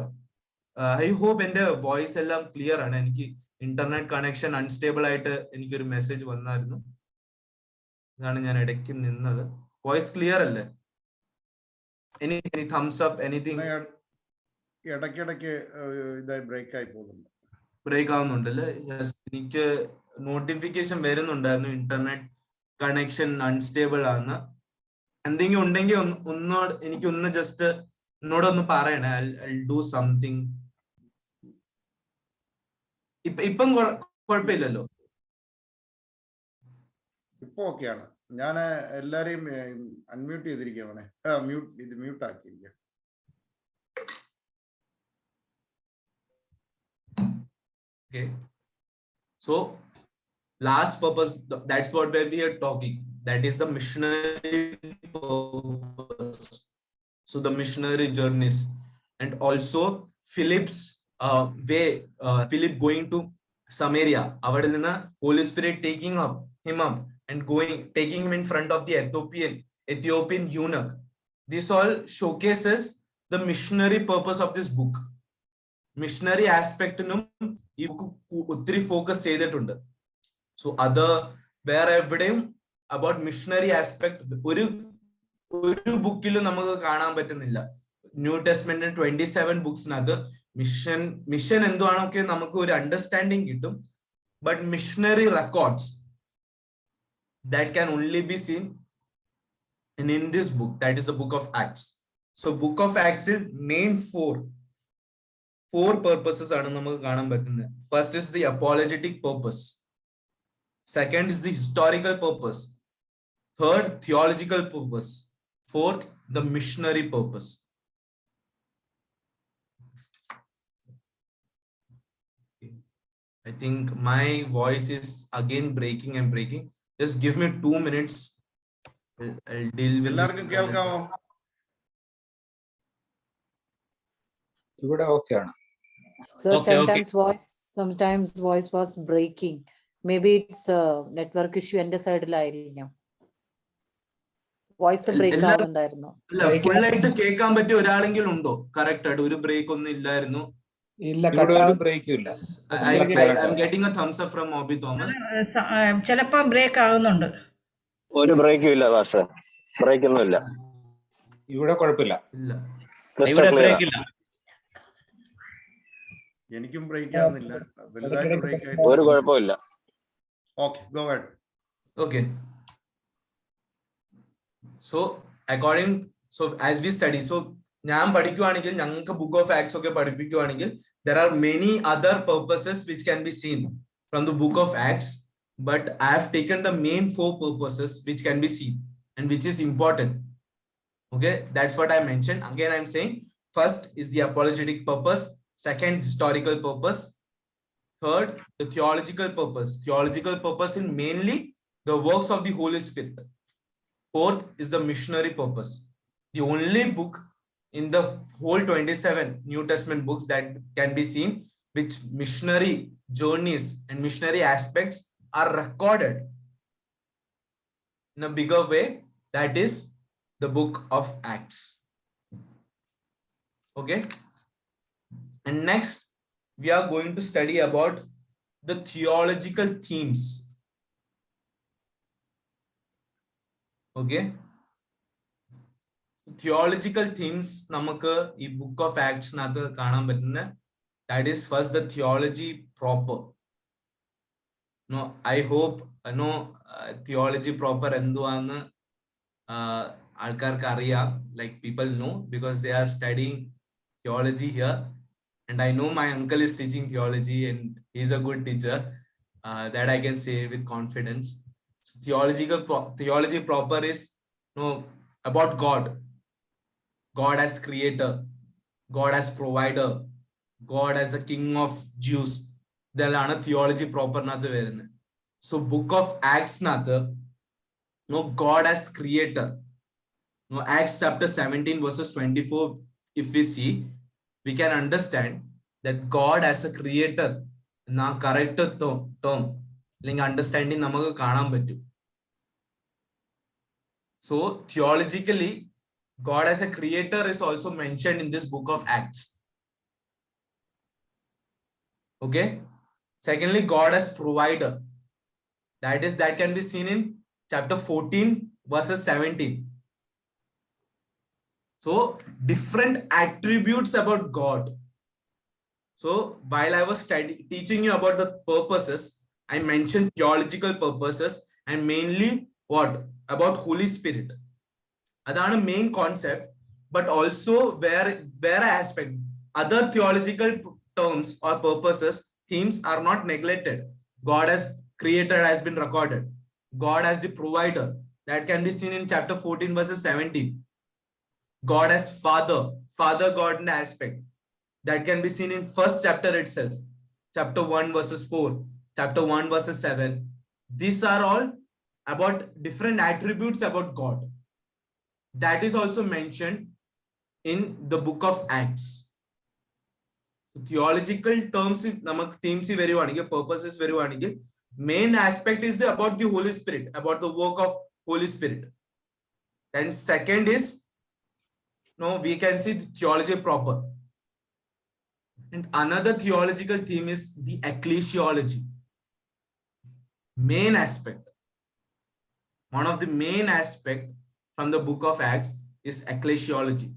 I hope എന്റെ voice എല്ലാം clear ആണ്. എനിക്ക് internet connection unstable ആയിട്ട് എനിക്കൊരു message വന്നായിരുന്നു, ഇതാണ് ഞാൻ ഇടയ്ക്ക് നിന്നത്. വോയിസ് ക്ലിയർ അല്ലേ? Any thumbs up, anything? ഇടയ്ക്കിടയ്ക്ക് ഇതായി ബ്രേക്ക് ആയി പോകുന്നുണ്ട്. ബ്രേക്ക് ആവുന്നുണ്ടല്ലേ? എനിക്ക് നോട്ടിഫിക്കേഷൻ വരുന്നുണ്ടായിരുന്നു ഇന്റർനെറ്റ് കണക്ഷൻ അൺസ്റ്റേബിൾ ആണ്. എന്തെങ്കിലും ഉണ്ടെങ്കിൽ ഒന്നോട് എനിക്കൊന്ന് ജസ്റ്റ് എന്നോടൊന്ന് പറയണേ. I do something. ഇപ്പം കുഴപ്പമില്ലല്ലോ? ഇപ്പൊ ഓക്കെയാണ്. ഞാൻ എല്ലാരെയും അൺമ്യൂട്ട് ചെയ്തിരിക്കുകയാണ്. Mute ആക്കിയിരിക്കുക. Okay. So last purpose, that's what we are talking. That is the missionary purpose. So the missionary journeys, and also Philip's way. Philip going to Samaria. Avade ninna Holy Spirit taking him up and taking him in front of the Ethiopian eunuch. This all showcases the missionary purpose of this book. Missionary aspect num ee book uttiri focus ചെയ്തിട്ടുണ്ട്. So other വേറെ എവിടെയും about missionary aspect ഒരു ബുക്കിലും നമുക്ക് കാണാൻ പറ്റുന്നില്ല. New ടെസ്റ്റ്മെന്റിന് 27 ബുക്സിനകത്ത് mission എന്തുവാണൊക്കെ നമുക്ക് ഒരു understanding കിട്ടും. But missionary records that can only be seen in this book, that is the book of Acts. So book of Acts is main four purposes ആണ് നമുക്ക് കാണാൻ പറ്റുന്നത്. First is the apologetic purpose. Second is the historical purpose. Third, theological purpose. Fourth, the missionary purpose. I think my voice is again breaking and breaking. Just give me 2 minutes. I'll deal with എല്ലാവർക്കും കേൾക്കാമോ? ഇവിടെ okay ആണ്. So sometimes voice was breaking. Maybe it's a network issue എന്റെ സൈഡിലായിരിക്കും. Voice break ആവുന്നുണ്ടായിരുന്നു. അല്ല, full ആയിട്ട് കേൾക്കാൻ പറ്റിയ ഒരാളെങ്കിലും ഉണ്ടോ? കറക്റ്റ് ആയിട്ട് ഒരു ബ്രേക്ക് ഒന്നും ഇല്ലായിരുന്നു. ഇല്ല, ഒരു ബ്രേക്കും ഇല്ല. I'm getting a thumbs up from Obi Thomas. ചിലപ്പോ ബ്രേക്ക് ആവുന്നുണ്ട്. ഒരു ബ്രേക്കും ഇല്ല മാസ്റ്റർ, ബ്രേക്ക് ഒന്നും ഇല്ല. ഇവിടെ കുഴപ്പമില്ല. ഇല്ല, ഇവിടെ ബ്രേക്ക് ഇല്ല. എനിക്കും ബ്രേക്ക് ആവുന്നില്ല. വലുതായിട്ട് ബ്രേക്ക് ആയിട്ട് ഒരു കുഴപ്പമില്ല. Okay, go ahead. Okay. So as we study, so ഞാൻ പഠിക്കുവാണെങ്കിൽ, ഞങ്ങൾക്ക് ബുക്ക് ഓഫ് ആക്ട്സ് ഒക്കെ പഠിപ്പിക്കുവാണെങ്കിൽ, there are many other purposes which can be seen from the book of Acts, but I have taken the main 4 purposes which can be seen and which is important. Okay, that's what I mentioned. Again, I'm saying first is the apologetic purpose, second historical purpose, third the theological purpose in mainly the works of the Holy Spirit, fourth is the missionary purpose. The only book in the whole 27 New Testament books that can be seen which missionary journeys and missionary aspects are recorded in a bigger way, that is the book of Acts. Okay, and next we are going to study about the theological themes. Okay, theological themes നമുക്ക് ഈ book of ആക്ട്സിനകത്ത് കാണാൻ പറ്റുന്ന, that is first the theology proper. No, I hope theology proper എന്തുവാന്ന് ആൾക്കാർക്ക് അറിയാം. Like people know because they are studying theology here, and I know my uncle is teaching theology and he's a good teacher, that I can say with confidence. So theology proper is about God as creator, God as provider, God as the king of Jews. ഇതെല്ലാം theology പ്രോപ്പറിനകത്ത് വരുന്നത്. So book of ആക്ട്സിനകത്ത് God as creator. Acts chapter 17 verses 24, if we see, we can understand that God as a creator na correct term അല്ലെങ്കിൽ understanding നമുക്ക് കാണാൻ പറ്റും. So theologically God as a creator is also mentioned in this book of Acts. Okay, secondly God as provider, that can be seen in chapter 14 verses 17. So different attributes about God So while I was teaching you about the purposes, I mentioned theological purposes and mainly what about Holy Spirit. That's the main concept, but also where aspect other theological terms or purposes, themes are not neglected. God has created, has been recorded. God as the provider, that can be seen in chapter 14 verses 17. God as Father God in the aspect, that can be seen in first chapter itself, chapter 1 verses 4, chapter 1 verses 7. These are all about different attributes about God. That is also mentioned in the book of Acts. Theological terms, themes purposes, main aspect is about the Holy Spirit, about the work of Holy Spirit. And second is, we can see the theology proper. And another theological theme is the ecclesiology. Main aspect. One of the main aspect from the book of Acts is ecclesiology.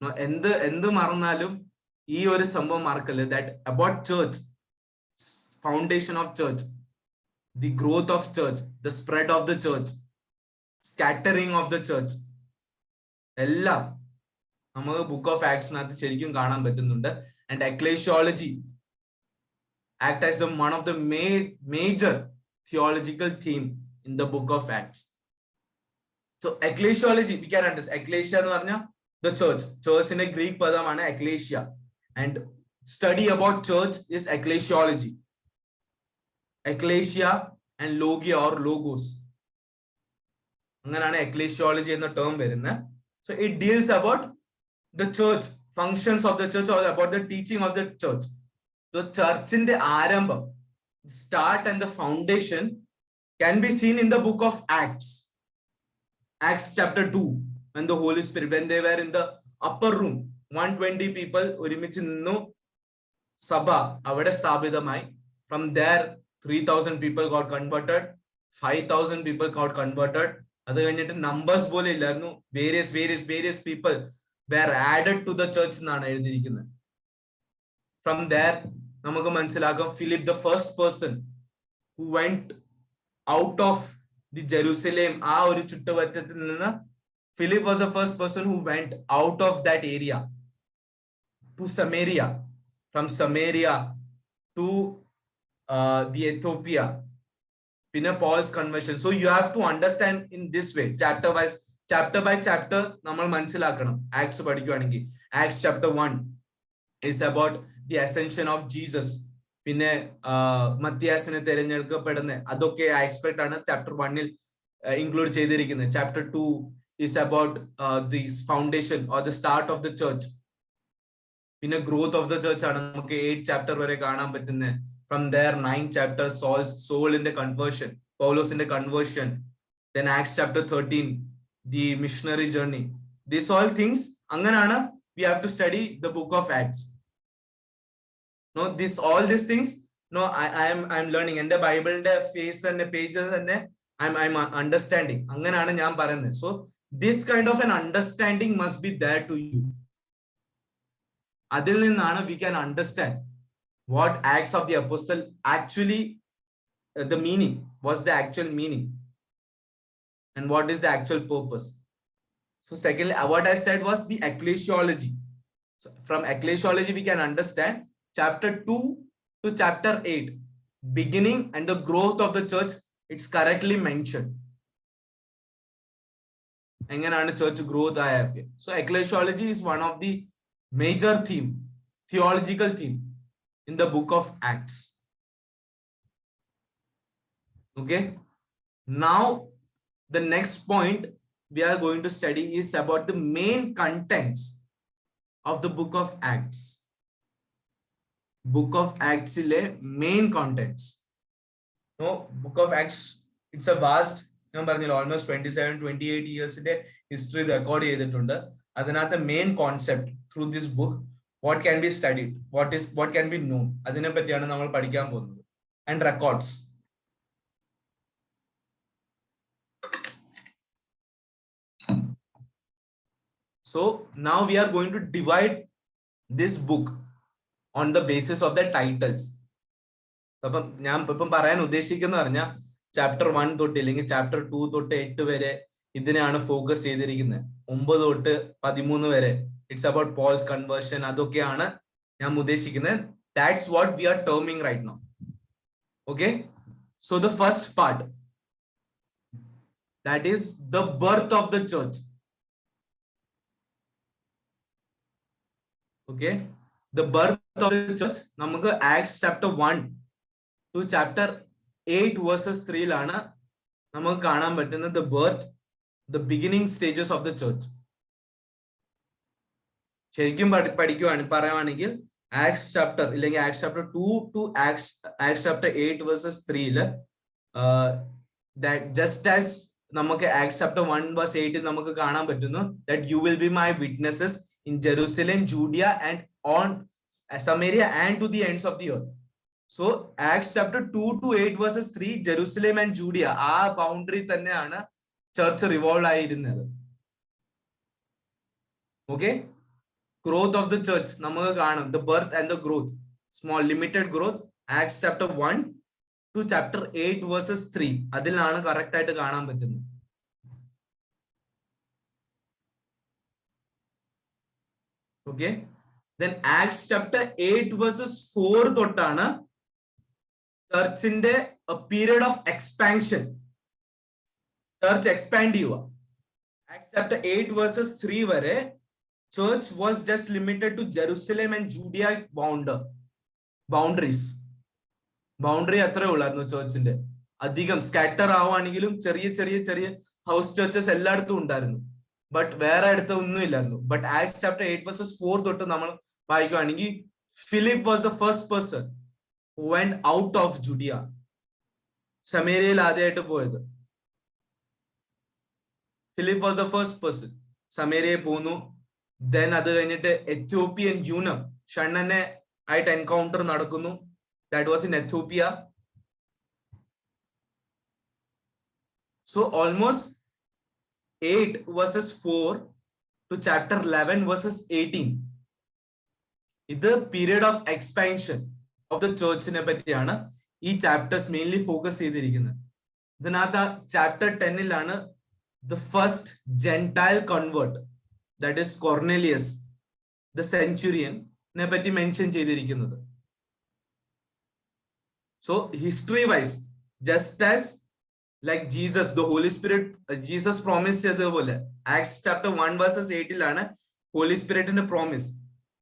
Now, endu marannalum ee oru sambhavam markalle, that about church, foundation of church, the growth of church, the spread of the church, scattering of the church, എല്ലാം നമുക്ക് book of ആക്ട്സിനകത്ത് ശരിക്കും കാണാൻ പറ്റുന്നുണ്ട്. And ecclesiology act as one of the major theological theme in the book of Acts. So ecclesiology, we can understand. Ecclesia എന്ന് പറഞ്ഞാൽ the church. Churchന്റെ Greek പദമാണ് ecclesia. And study about church is ecclesiology. Ecclesia and logia or logos. അങ്ങനെയാണ് ecclesiology എന്ന term വരുന്നത്. So it deals about the church, functions of the church, or about the teaching of the church. So church in the arambam, start and the foundation can be seen in the book of Acts. Acts chapter 2, when the Holy Spirit, when they were in the upper room, 120 people ഒരുമിച്ച് നിന്നു, സഭ അവിടെ സ്ഥാപിതമായി. From there 3000 people got converted, 5000 people got converted. അത് കഴിഞ്ഞിട്ട് numbers പോലെ ഇല്ലായിരുന്നു, various people were added to the church എന്നാണ് എഴുതിയിരിക്കുന്നത്. From there നമുക്ക് മനസ്സിലാക്കാം, Philip the first person who went out of the Jerusalem, ആ ഒരു ചുറ്റുവട്ടത്തിൽ നിന്ന് Philip was the first person who went out of that area to Samaria, from Samaria to the Ethiopia. Pinna Paul's conversion. So you have to understand in this way, chapter by chapter നമ്മൾ മനസ്സിലാക്കണം. Acts പഠിക്കുകയാണെങ്കിൽ Acts chapter 1 is about the ascension of Jesus. പിന്നെ മത്തിയാസിനെ തിരഞ്ഞെടുക്കപ്പെടുന്ന അതൊക്കെ I expect ആണ് chapter 1 ൽ include ചെയ്തിരിക്കുന്നത്. Chapter 2 is about the foundation or the start of the church. പിന്നെ growth of the church ആണ് നമുക്ക് 8 chapter വരെ കാണാൻ പറ്റുന്നത്. From there 9 chapters, Saul in the conversion, Paulos in the conversion. Then Acts chapter 13, the missionary journey. These all things, anganana, we have to study the book of Acts. No, all these things, no, I'm learning. And the Bible, the face and the pages, and I'm understanding. Anganana nyam parayunne. So this kind of an understanding must be there to you. Adil ninnana we can understand what Acts of the Apostle actually, the meaning, what's the actual meaning, and what is the actual purpose. So secondly, what I said was the ecclesiology. So from ecclesiology we can understand chapter 2 to chapter 8, beginning and the growth of the church, it's correctly mentioned. എങ്ങനെയാണ് church growth ആയൊക്കെ. So ecclesiology is one of the major theme, theological theme in the book of Acts. Okay, now the next point we are going to study is about the main contents of the book of Acts. Book of Acts ile main contents. No, book of Acts, it's a vast, ഞാൻ പറഞ്ഞില്ല, almost 27-28 years history record ചെയ്തിട്ടുണ്ട്. അതിനകത്ത് main concept through this book, what can be studied, what can be known, അതിനെ പറ്റിയാണ് നമ്മൾ പഠിക്കാൻ പോകുന്നത്. And records. So now we are going to divide this book on the basis of the titles. അപ്പം ഞാൻ ഇപ്പം പറയാൻ ഉദ്ദേശിക്കുന്ന പറഞ്ഞാൽ ചാപ്റ്റർ 1 തൊട്ട് അല്ലെങ്കിൽ ചാപ്റ്റർ 2 തൊട്ട് 8 വരെ ഇതിനെയാണ് ഫോക്കസ് ചെയ്തിരിക്കുന്നത്. 9 തൊട്ട് 13 വരെ ഇറ്റ്സ് അബൌട്ട് പോൾസ് കൺവേർഷൻ, അതൊക്കെയാണ് ഞാൻ ഉദ്ദേശിക്കുന്നത്. That's what we are terming right now. Okay, so the first part, that is the birth of the church. Okay, the birth of the church നമുക്ക് Acts chapter 1 to chapter 8 verses 3 ലാണ് നമുക്ക് കാണാൻ പറ്റുന്നത് the birth, the beginning stages of the church. ശരിക്കും പറയുവാണെങ്കിൽ Acts chapter ഇല്ലെങ്കിൽ Acts chapter 2 to Acts chapter 8 verses 3 that just as നമുക്ക് Acts chapter 1 verse 8 നമുക്ക് കാണാൻ പറ്റുന്നു that you will be my witnesses in Jerusalem, Judea and on Samaria and to the ends of the earth. So Acts chapter 2 to 8 verses 3 Jerusalem and Judea ആ boundary തന്നെയാണ് church revolve ആയിരുന്നത്. Okay, growth of the church നമുക്ക് കാണാം, the birth and the growth, small limited growth, Acts chapter 1 to chapter 8 verses 3 അതിലാണ് correct ആയിട്ട് കാണാൻ പറ്റുന്നത്. Okay, then Acts chapter 8 verses 4 തൊട്ടാണ് ചർച്ചിന്റെ period of expansion, church expand ചെയ്യുക. Acts chapter 8 verses 3 വരെ church was just limited to Jerusalem and Judea boundaries. Boundary അത്രേ ഉള്ളായിരുന്നു ചർച്ചിന്റെ. അധികം സ്കാറ്റർ ആവുകയാണെങ്കിലും ചെറിയ ചെറിയ ചെറിയ ഹൗസ് ചർച്ചസ് എല്ലായിടത്തും ഉണ്ടായിരുന്നു, ബട്ട് വേറെ അടുത്ത് ഒന്നും ഇല്ലായിരുന്നു. ബട്ട് ആക്ട്സ് ചാപ്റ്റർ 8 verses 4 തൊട്ട് നമ്മൾ വായിക്കുകയാണെങ്കിൽ Philip was the first person who went out of Judea. സമേരിയയിൽ ആദ്യമായിട്ട് പോയത് Philip was the first person. സമേരിയയിൽ പോന്നു. ദെൻ അത് കഴിഞ്ഞിട്ട് എത്യോപ്യൻ യൂനക് ഷണ്ണനെ ആയിട്ട് എൻകൗണ്ടർ നടക്കുന്നു. That was in Ethiopia. So almost 8 verses 4 to chapter 11 verses 18. ഇത് period of expansion of the ചർച്ചിനെ പറ്റിയാണ് ഈ ചാപ്റ്റേഴ്സ് മെയിൻലി ഫോക്കസ് ചെയ്തിരിക്കുന്നത്. ഇതിനകത്ത് chapter 10 the first Gentile convert, that is Cornelius the സെഞ്ചുറിയനെ പറ്റി മെൻഷൻ ചെയ്തിരിക്കുന്നത്. So history wise, just as like Jesus, the Holy Spirit, Jesus promised ചെയ്തതുപോലെ Acts chapter 1 verses 8 Holy Spirit in a promise,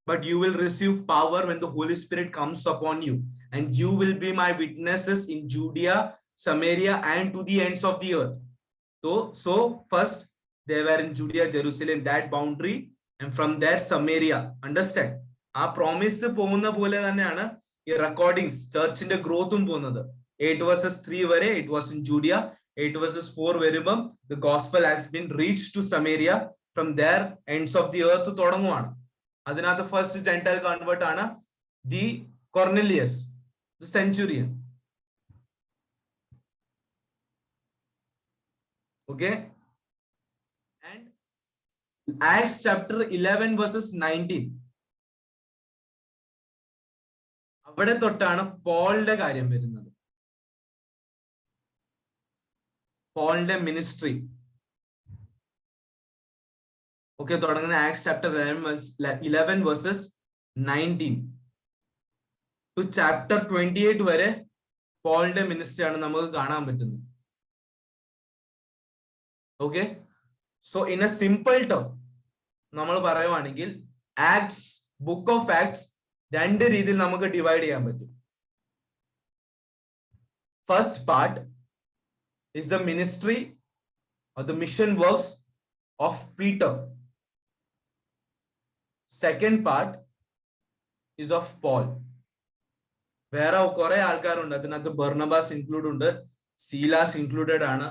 but you will receive power when the Holy Spirit comes upon you, and you will be my witnesses in Judea, Samaria and to the ends of the earth. So first they were in Judea, Jerusalem, that boundary, and from there Samaria. Understand? ആ promise പോകുന്ന പോലെ തന്നെയാണ് ഈ recordings ചർച്ചിന്റെ ഗ്രോത്തും പോകുന്നത്. 8 verses 3 വരെ it was in Judea, 8 verses 4 വരുമ്പം the gospel has been reached to Samaria, from there ends of the earth തുടങ്ങുവാണ്. അതിനകത്ത് first Gentile convert ആണ് the Cornelius the centurion. Okay, and Acts chapter 11 verses 19 അവിടെ തൊട്ടാണ് പോളിന്റെ കാര്യം വരുന്നത്. പോളിന്റെ മിനിസ്ട്രി ഓക്കെ തുടങ്ങുന്ന Acts chapter 11 verses 19 to chapter 28 വരെ പോളിന്റെ മിനിസ്ട്രി ആണ് നമുക്ക് കാണാൻ പറ്റുന്നത്. Okay, so in a simple term നമ്മൾ പറയുവാണെങ്കിൽ ആക്ട്സ്, ബുക്ക് ഓഫ് ആക്ട്സ് രണ്ട് രീതിയിൽ നമുക്ക് ഡിവൈഡ് ചെയ്യാൻ പറ്റും. First part is the ministry or the mission works of Peter. Second part is of Paul. വേറെ കുറെ ആൾക്കാരുണ്ട് അതിനകത്ത്. ബർണബാസ് ഇൻക്ലൂഡ് ഉണ്ട്, സീലാസ് ഇൻക്ലൂഡഡ് ആണ്,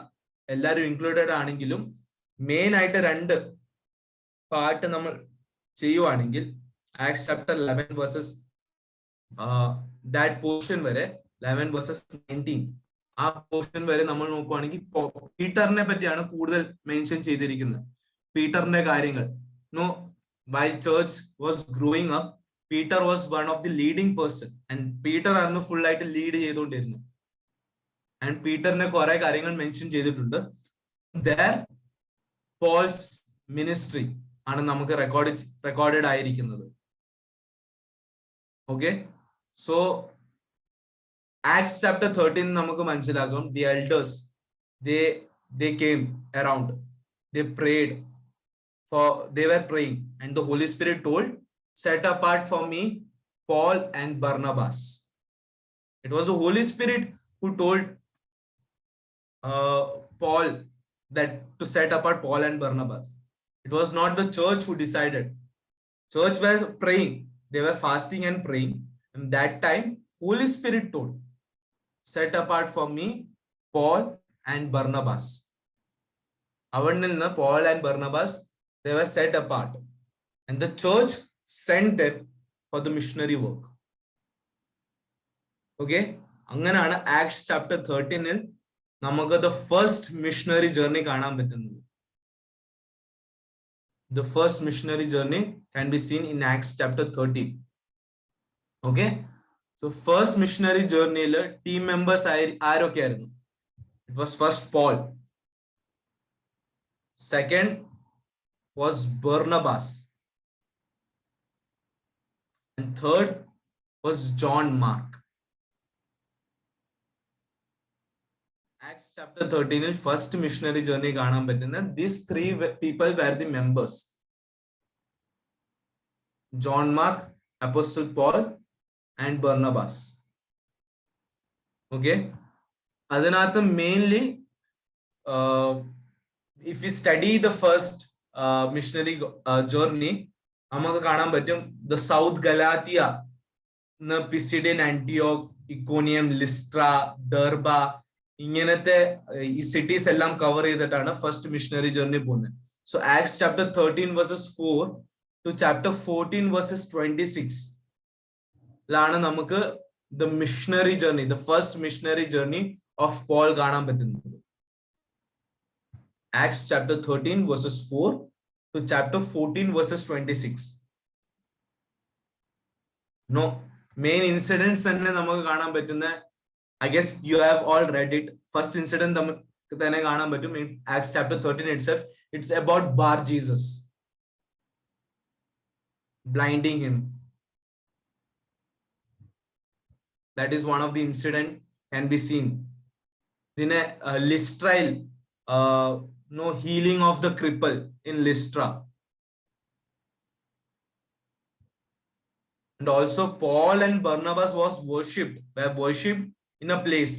എല്ലാവരും ഇൻക്ലൂഡഡ് ആണെങ്കിലും മെയിൻ ആയിട്ട് രണ്ട് പാർട്ട് നമ്മൾ ചെയ്യുവാണെങ്കിൽ Acts chapter 11 verses that portion വരെ 11 verses 19 ആ പോർഷൻ വരെ നമ്മൾ നോക്കുവാണെങ്കിൽ പീറ്ററിനെ പറ്റിയാണ് കൂടുതൽ മെൻഷൻ ചെയ്തിരിക്കുന്നത്. പീറ്ററിന്റെ കാര്യങ്ങൾ. No, while church was growing up, Peter was one of the leading person, and Peter ആയിരുന്നു full ആയിട്ട് ലീഡ് ചെയ്തുകൊണ്ടിരുന്നത്. And പീറ്ററിനെ കുറെ കാര്യങ്ങൾ മെൻഷൻ ചെയ്തിട്ടുണ്ട്. There Paul's ministry ആണ് നമുക്ക് റെക്കോർഡഡ് ആയിരിക്കുന്നത്. Okay, so Acts chapter 13 നമുക്ക് മനസ്സിലാക്കും, the elders they came around, they prayed they were praying, and the Holy Spirit told, set apart for me Paul and Barnabas. It was the Holy Spirit who told Paul that to set apart Paul and Barnabas. It was not the church who decided. Church was praying, they were fasting and praying, and that time Holy Spirit told, set apart for me Paul and Barnabas. അവിടെ നിന്ന് Paul and Barnabas, they were set apart, and the church sent them for the missionary work. Okay, അങ്ങനെയാണ് Acts chapter 13 നമുക്ക് the first missionary journey കാണാൻ പറ്റുന്നത്. The first missionary journey can be seen in Acts chapter 13. Okay, so first missionary journey team members ആരൊക്കെയായിരുന്നു? It was first Paul, second was Barnabas, and third was John Mark. Acts chapter 13 first missionary journey കാണാൻ പറ്റുന്ന these three people were the members: John Mark, Apostle Paul, and Barnabas. Okay, അതിനകത്ത് mainly if we study the first missionary journey, നമുക്ക് കാണാൻ പറ്റും the South Galatia, Pisidian Antioch, Iconium, Lystra, Derba, ഇങ്ങനത്തെ ഈ cities എല്ലാം cover ചെയ്തിട്ടാണ് first missionary journey പോകുന്നത്. So acts chapter 13 verses 4 to chapter 14 verses 26 ലാണ് നമുക്ക് the missionary journey, the first missionary journey of Paul കാണാൻ പറ്റുന്നത്. Acts chapter 13 verses 4 to chapter 14 verses 26. No, main incidents തന്നെ നമുക്ക് കാണാൻ പറ്റുന്ന, I guess you have all read it. First incident തന്നെ കാണാൻ പറ്റും in Acts chapter 13 itself. It's about Bar Jesus blinding him. That is one of the incident can be seen. Then Lystra, no healing of the cripple in Lystra. And also Paul and Barnabas were worshipped in a place.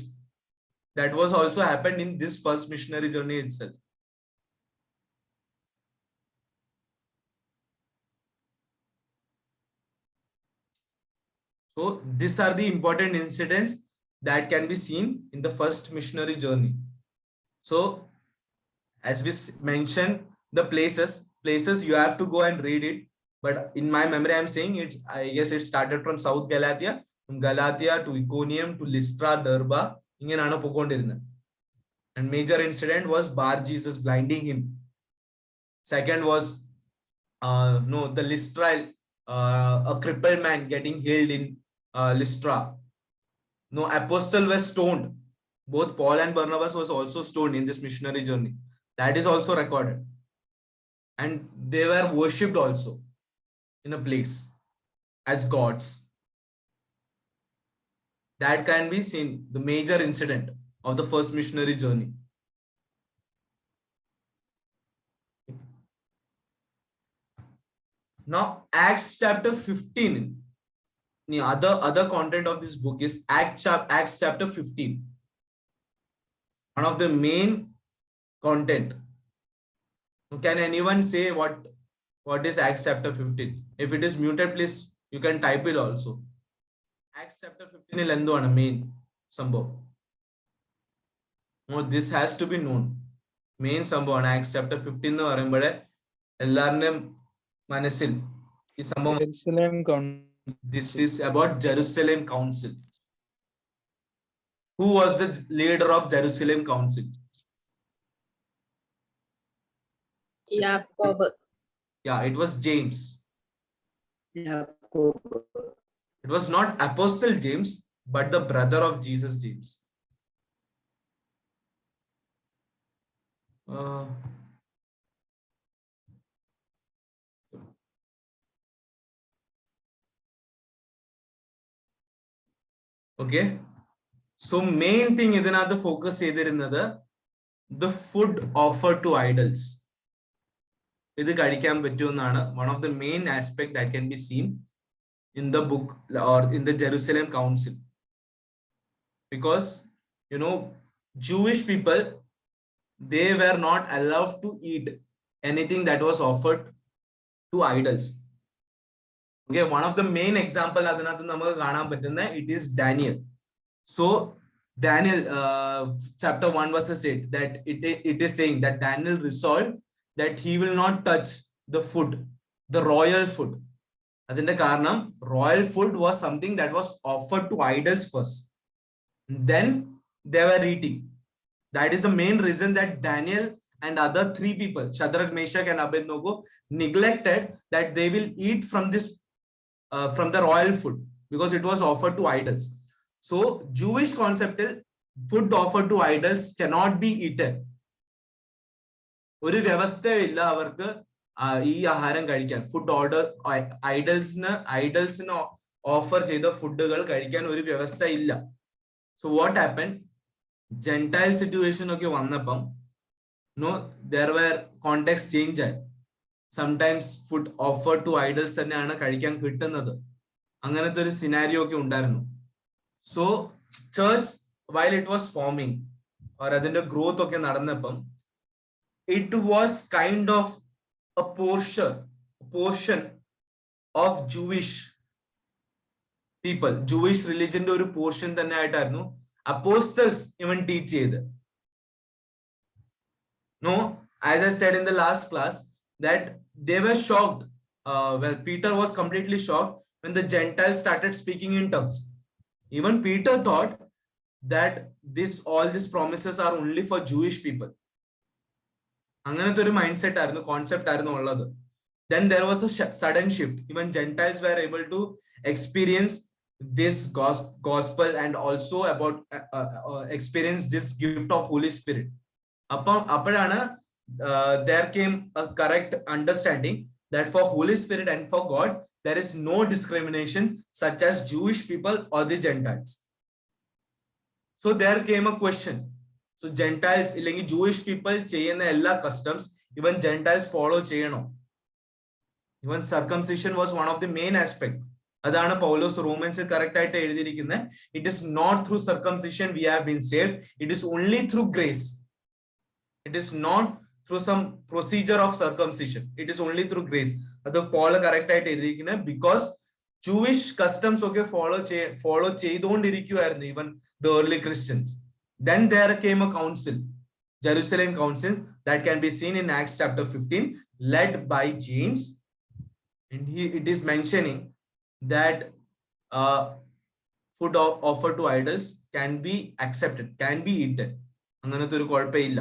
That was also happened in this first missionary journey itself. So these are the important incidents that can be seen in the first missionary journey. So as we mentioned, the places you have to go and read it, but in my memory I'm saying it, I guess it started from South Galatia, from Galatia to Iconium to Lystra, Derba, inganana pokondirunna. And major incident was Bar Jesus blinding him. Second was the Lystra, a crippled man getting healed in Lystra. No, apostle was stoned. Both Paul and Barnabas was also stoned in this missionary journey. That is also recorded. And they were worshipped also in a place as gods. That can be seen, the major incident of the first missionary journey. Now Acts chapter 15, the other content of this book is Acts chapter 15. One of the main content. Can anyone say what is Acts chapter 15? If it is muted, please you can type it also. Acts chapter 15 il enduvana main sambhavam. No, this has to be known. Main sambhavam Acts chapter 15 nu parayumbode ellarne manasil ee sambhavam. This is about Jerusalem Council. Who was the leader of Jerusalem Council? Jacob. Yeah, it was James. യാക്കോബ്. It was not Apostle James, but the brother of Jesus, James. Okay. So main thing ഇതിനകത്ത് focus ചെയ്തിരുന്നത് the food offered to idols. ഇത് കഴിക്കാൻ പറ്റുമെന്നാണ് one of the main aspect that can be seen in the book or in the Jerusalem Council. Because, you know, Jewish people, they were not allowed to eat anything that was offered to idols. Okay, one of the main example അതിനകത്ത് നമുക്ക് കാണാൻ പറ്റുന്ന it is Daniel. So Daniel chapter 1 verses 8 that it is saying that Daniel resolved that he will not touch the food, the royal food. Adinte karanam royal food was something that was offered to idols first, then they were eating. That is the main reason that Daniel and other 3 people, Shadrach, Meshach and Abednego, neglected that they will eat from this from the royal food because it was offered to idols. So Jewish concept is food offered to idols cannot be eaten. ഒരു വ്യവസ്ഥയില്ല അവർക്ക് ഈ ആഹാരം കഴിക്കാൻ. Food order ഐഡൽസിന് offer ചെയ്ത ഫുഡുകൾ കഴിക്കാൻ ഒരു വ്യവസ്ഥ ഇല്ല. So what happen, gentile situation ഒക്കെ വന്നപ്പം there were കോണ്ടെക്സ്റ്റ് ചേഞ്ച് ആയി. Sometimes food offer to idols തന്നെയാണ് കഴിക്കാൻ കിട്ടുന്നത്. അങ്ങനത്തെ ഒരു സിനാരിയോ ഒക്കെ ഉണ്ടായിരുന്നു. സോ church while it was forming or അതിന്റെ ഗ്രോത്ത് ഒക്കെ നടന്നപ്പം it was kind of a portion of Jewish people. Jewish religion ഒരു പോർഷൻ തന്നെ ആയിട്ടായിരുന്നു apostles even teach ചെയ്ത്. No, as I said in the last class that they were shocked. Well, Peter was completely shocked when the Gentiles started speaking in tongues. Even Peter thought that all these promises are only for Jewish people. അങ്ങനത്തെ ഒരു mind set ആയിരുന്നു, concept ആയിരുന്നു ഉള്ളത്. Then there was a sudden shift. Even Gentiles were able to experience this gospel and also about experience this gift of Holy Spirit. അപ്പോഴാണ് there came a correct understanding that for Holy Spirit and for God there is no discrimination such as Jewish people or the Gentiles. So there came a question. So Gentiles illengil Jewish people ചെയ്യുന്ന എല്ലാ customs even Gentiles follow ചെയ്യണോ? Even circumcision was one of the main aspect. അതാണ് പൗലോസ് റോമൻസിൽ correct ആയിട്ട് എഴുതിയിരിക്കുന്നത്. It is not through circumcision we have been saved. It is only through grace. It is not through some procedure of circumcision. It is only through grace. അത് Paul correct ആയിട്ട് എഴുതിയിരിക്കുന്നത്. Because Jewish customs ഒക്കെ follow ചെയ്തുകൊണ്ടിരിക്കുവായിരുന്നു even the early Christians. Then there came a council, Jerusalem Council, that can be seen in Acts chapter 15, led by James. And it is mentioning that food offered to idols can be accepted, can be eaten. അങ്ങനത്തെ ഒരു കുഴപ്പമില്ല.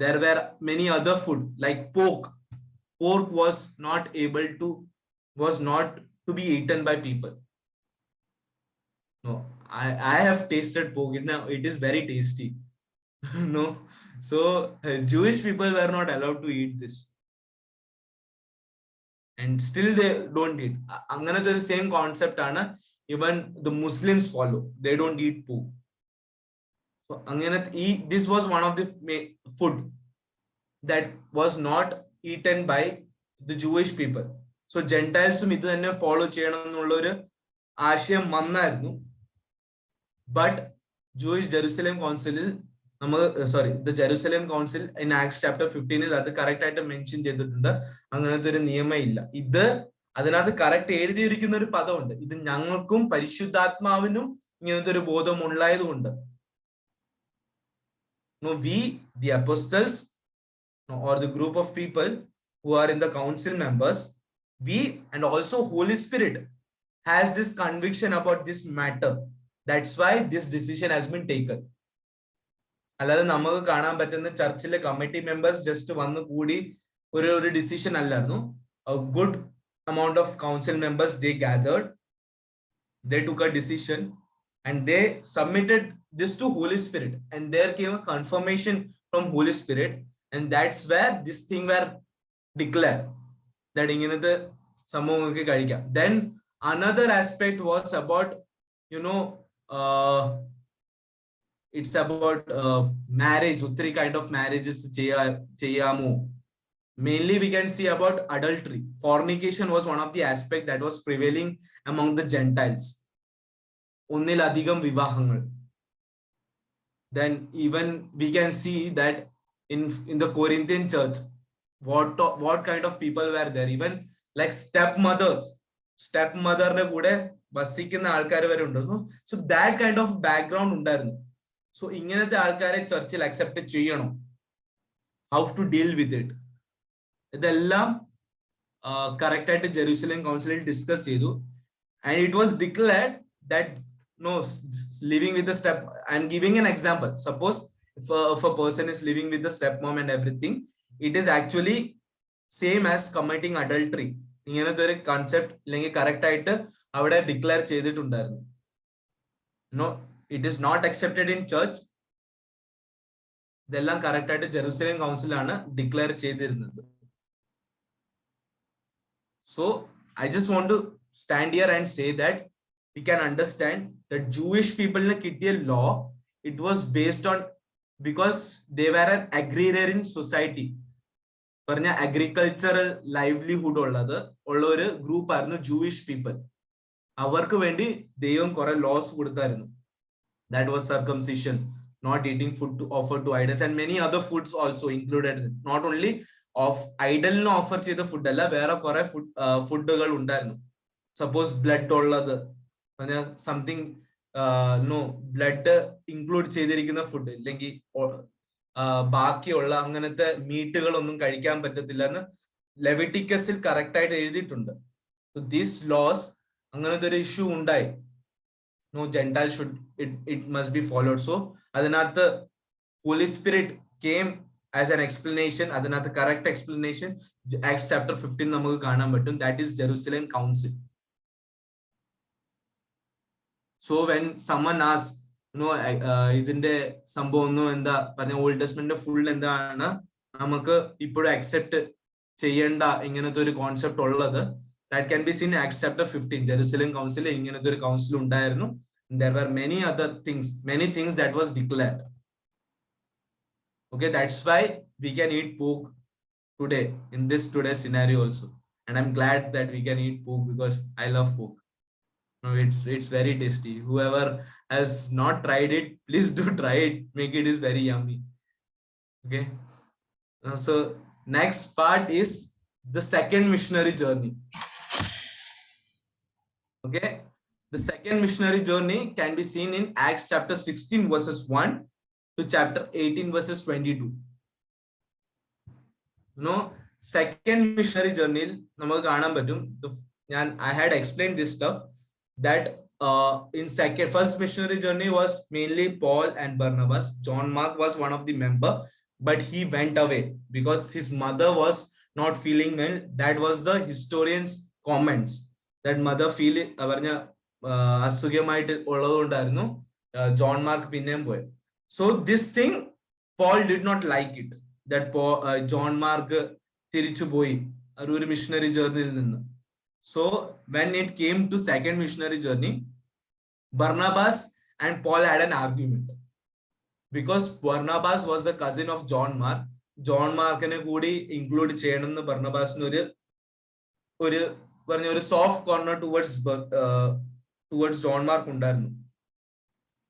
There were many other food like pork. Pork was not to be eaten by people. No, I have tasted pork. It is very tasty. No, so Jewish people were not allowed to eat this, and still they don't eat. Anganathe the same concept ana even the Muslims follow. They don't eat pork. So this was one of the food that was not eaten by the Jewish people. So Gentiles ഇത് തന്നെ follow ചെയ്യണം എന്നുള്ള ഒരു ആശയം വന്നായിരുന്നു. But Jewish Jerusalem Council the Jerusalem Council in Acts chapter 15 അത് correct ആയിട്ട് mention ചെയ്തിട്ടുണ്ട്. അങ്ങനത്തെ ഒരു നിയമം ഇല്ല. ഇത് അതിനകത്ത് കറക്റ്റ് എഴുതിയിരിക്കുന്ന ഒരു പദമുണ്ട്. ഇത് ഞങ്ങൾക്കും പരിശുദ്ധാത്മാവിനും ഇങ്ങനത്തെ ഒരു ബോധം ഉണ്ടായതുകൊണ്ട് we the apostles or the group of people who are in the council members, we and also Holy Spirit has this conviction about this matter. That's why this decision has been taken. അല്ലാതെ നമുക്ക് കാണാൻ പറ്റുന്ന ചർച്ചിലെ committee members just വന്ന് കൂടി ഒരു decision അല്ലായിരുന്നു. A good amount of council members they gathered. They took a decision and they submitted this to Holy Spirit, and there came a confirmation from Holy Spirit, and that's where this thing were declared that inginathe sambhavamokku kadikam. Then another aspect was about, you know, it's about marriage. Uttari kind of marriages cheyamu. Mainly we can see about adultery. Fornication was one of the aspects that was prevailing among the Gentiles. Onniladhigam vivahangal. Then even we can see that in the Corinthian church, what kind of people were there? Even like stepmothers. Stepmother kude vasikkunna aalkare vare undu. So that kind of background undarunnu. So inganathe aalkare churchil accept cheyano. How to deal with it? ഇതെല്ലാം correct ആയിട്ട് Jerusalem കൗൺസിലിൽ discuss ചെയ്തു, and it was declared that no, living with the step, I'm giving an example. Suppose if a person is living with the stepmom and everything, it is actually same as committing adultery. ഇങ്ങനത്തെ ഒരു concept അല്ലെങ്കിൽ correct ആയിട്ട് അവിടെ declare ചെയ്തിട്ടുണ്ടായിരുന്നു. No, it is not accepted in church. ഇതെല്ലാം correct ആയിട്ട് Jerusalem കൗൺസിലാണ് declare ചെയ്തിരുന്നത്. So I just want to stand here and say that we can understand that Jewish people in the Kittiel law, it was based on, because they were an agrarian society. Parna agricultural livelihood ulla oru group arnu Jewish people. Avarku vendi devam kore laws kodutharunnu. That was circumcision, not eating food to offer to idols, and many other foods also included. Not only of idol no offer ചെയ്ത food അല്ല, വേറെ കുറെ ഫുഡുകൾ ഉണ്ടായിരുന്നു. Suppose blood ഉള്ളത്, something no blood include ചെയ്തിരിക്കുന്ന food, ഇല്ലെങ്കിൽ ബാക്കിയുള്ള അങ്ങനത്തെ മീറ്റുകളൊന്നും കഴിക്കാൻ പറ്റത്തില്ല എന്ന് ലെവിറ്റിക്കസിൽ കറക്റ്റ് ആയിട്ട് എഴുതിയിട്ടുണ്ട്. ദീസ് ലോസ്, അങ്ങനത്തെ ഒരു ഇഷ്യൂ ഉണ്ടായി. No, Gentile should it must be followed. So അതിനകത്ത് Holy Spirit came as an explanation, adanathu correct explanation, Acts chapter 15 namukku കാണാൻ പറ്റും. That is Jerusalem Council. So when someone asks, you know, idinte sambhavam onnu endha parna Old Testament full endana namukku ippodu accept cheyenda inganathe oru concept ullathu, that can be seen in Acts chapter 15. Jerusalem Council inganathe oru council undayirunnu. There were many other things, many things that was declared. Okay, that's why we can eat pork today in this today's scenario also, and I'm glad that we can eat pork because I love pork. No, it's very tasty. Whoever has not tried it, please do try it. Make it is very yummy. Okay, so next part is the second missionary journey. Okay, the second missionary journey can be seen in Acts chapter 16 verses 1 to chapter 18 verses 22. You know, second missionary journey namakku കാണാൻ പറ്റും. I had explained this stuff that in first missionary journey was mainly Paul and Barnabas. John Mark was one of the member, but he went away because his mother was not feeling well. That was the historians comments, that mother feel avarnya asugamayitte ulladondarnu John Mark pinnem poy. So this thing, Paul did not like it, that John Mark തിരിച്ചു പോയി ഒരു missionary ജേർണിയിൽ നിന്ന്. So when it came to second missionary journey, Barnabas and Paul had an argument, because Barnabas was the cousin of John Mark. John Markനെ കൂടി include ചെയ്യണമെന്ന് ബർണബാസിന് ഒരു soft corner towards John mark ഉണ്ടായിരുന്നു.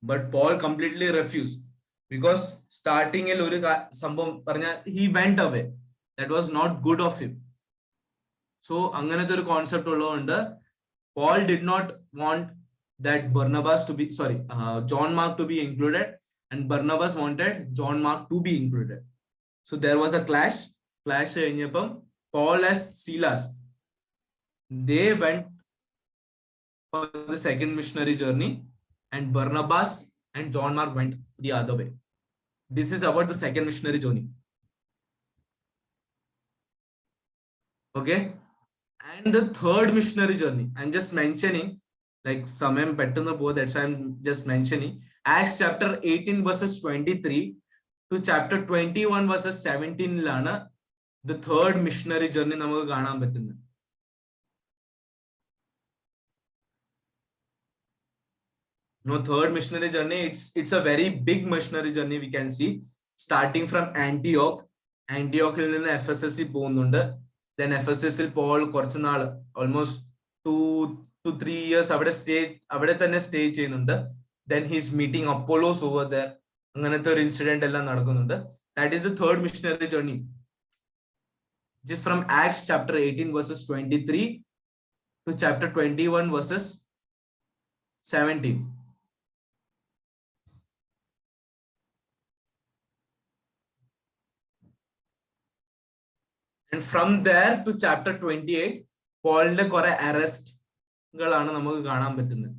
But Paul completely refused, because starting il oru sambhavam parna he went away. That was not good of him. So anganathe oru concept ullonde Paul did not want that Barnabas to be John Mark to be included, and Barnabas wanted John Mark to be included. So there was a clash കഴിഞ്ഞപ്പം Paul as Silas, they went for the second missionary journey, and Barnabas and John Mark went the other way. This is about the second missionary journey. Okay, And the third missionary journey, I'm just mentioning, like Samem Petuna Bo, that's why I'm just mentioning. Acts chapter 18 verses 23 to chapter 21 verses 17 lana the third missionary journey നമുക്ക് കാണാൻ പറ്റുന്നത്. No, third missionary journey, it's a very big missionary journey we can see, starting from Antioch. Antiochil നിന്ന് FSS പോകുന്നുണ്ട്. Then FSS Paul കുറച്ച് നാൾ almost 2 to 3 years അവിടെ തന്നെ stay ചെയ്യുന്നുണ്ട്. Then he's meeting Apollos over there. അങ്ങനത്തെ ഒരു incident എല്ലാം നടക്കുന്നുണ്ട്. That is the third missionary journey. Just from Acts chapter 18 verses 23 to chapter 21 verses 17. And from there to chapter 28, പോളിന്റെ കുറെ അറസ്റ്റുകളാണ് നമുക്ക് കാണാൻ പറ്റുന്നത്.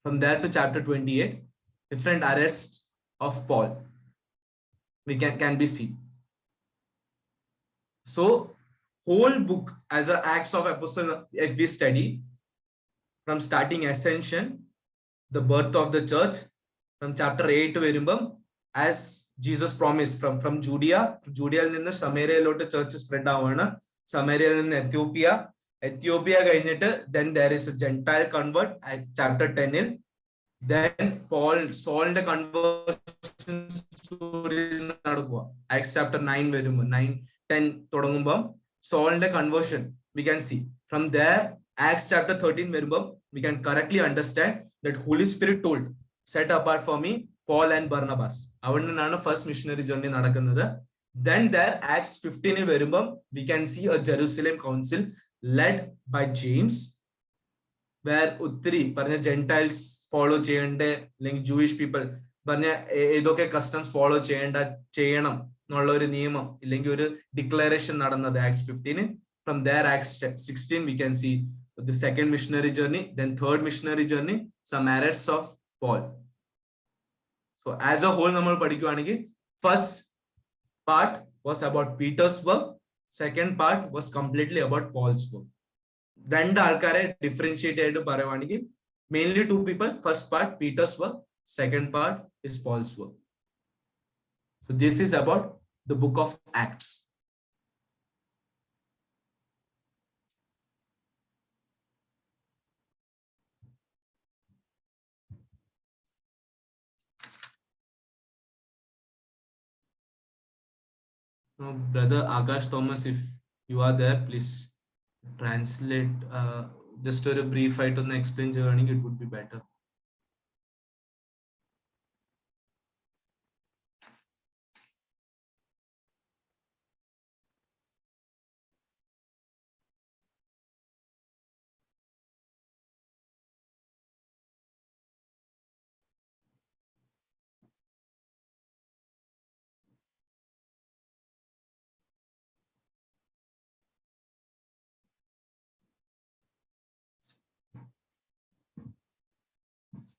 From there to chapter 28, different arrests of Paul we can be seen. So whole book as a Acts of Apostle, if we study from starting ascension, the birth of the church, from chapter 8 വരുമ്പം as Jesus promised from Judea നിന്ന് സമേരിയയിലോട്ട് church spread ആവുകയാണ്. സമേരിയയിൽ നിന്ന് Ethiopia കഴിഞ്ഞിട്ട് then there is a Gentile convert at chapter 10. Then Saulന്റെ conversion story നടക്കുക. Acts chapter 9 വരുമ്പോൾ 9-10 തുടങ്ങുമ്പോൾ Saulന്റെ conversion we can see. From there Acts chapter 13 വരുമ്പോൾ we can correctly understand that Holy Spirit told, set apart for me Paul and Barnabas. അവിടെ നിന്നാണ് first missionary journey നടക്കുന്നത്. Then there Acts 15 വരുമ്പോൾ we can see a Jerusalem council led by James, where ഒത്തിരി പറഞ്ഞ Gentiles follow ചെയ്യേണ്ട അല്ലെങ്കിൽ Jewish people പറഞ്ഞ ഏതൊക്കെ കസ്റ്റംസ് ഫോളോ ചെയ്യണം എന്നുള്ള ഒരു നിയമം ഇല്ലെങ്കിൽ ഒരു ഡിക്ലറേഷൻ നടന്നത് Acts 15. From there Acts 16 we can see the second missionary journey, then third missionary journey, some arrests of Paul. So as a whole നമ്മൾ പഠിക്കുകയാണെങ്കിൽ first part was about Peter's work, second part was completely about Paul's work. രണ്ട് ആൾക്കാരെ differentiate ആയിട്ട് പറയുവാണെങ്കിൽ mainly two people. First part Peter's work, second part is Paul's work. So this is about the book of Acts. Now, brother Akash Thomas, if you are there, please translate just a brief ആയിട്ട് ഒന്ന് explain ചെയ്യുകയാണെങ്കിൽ it would be better.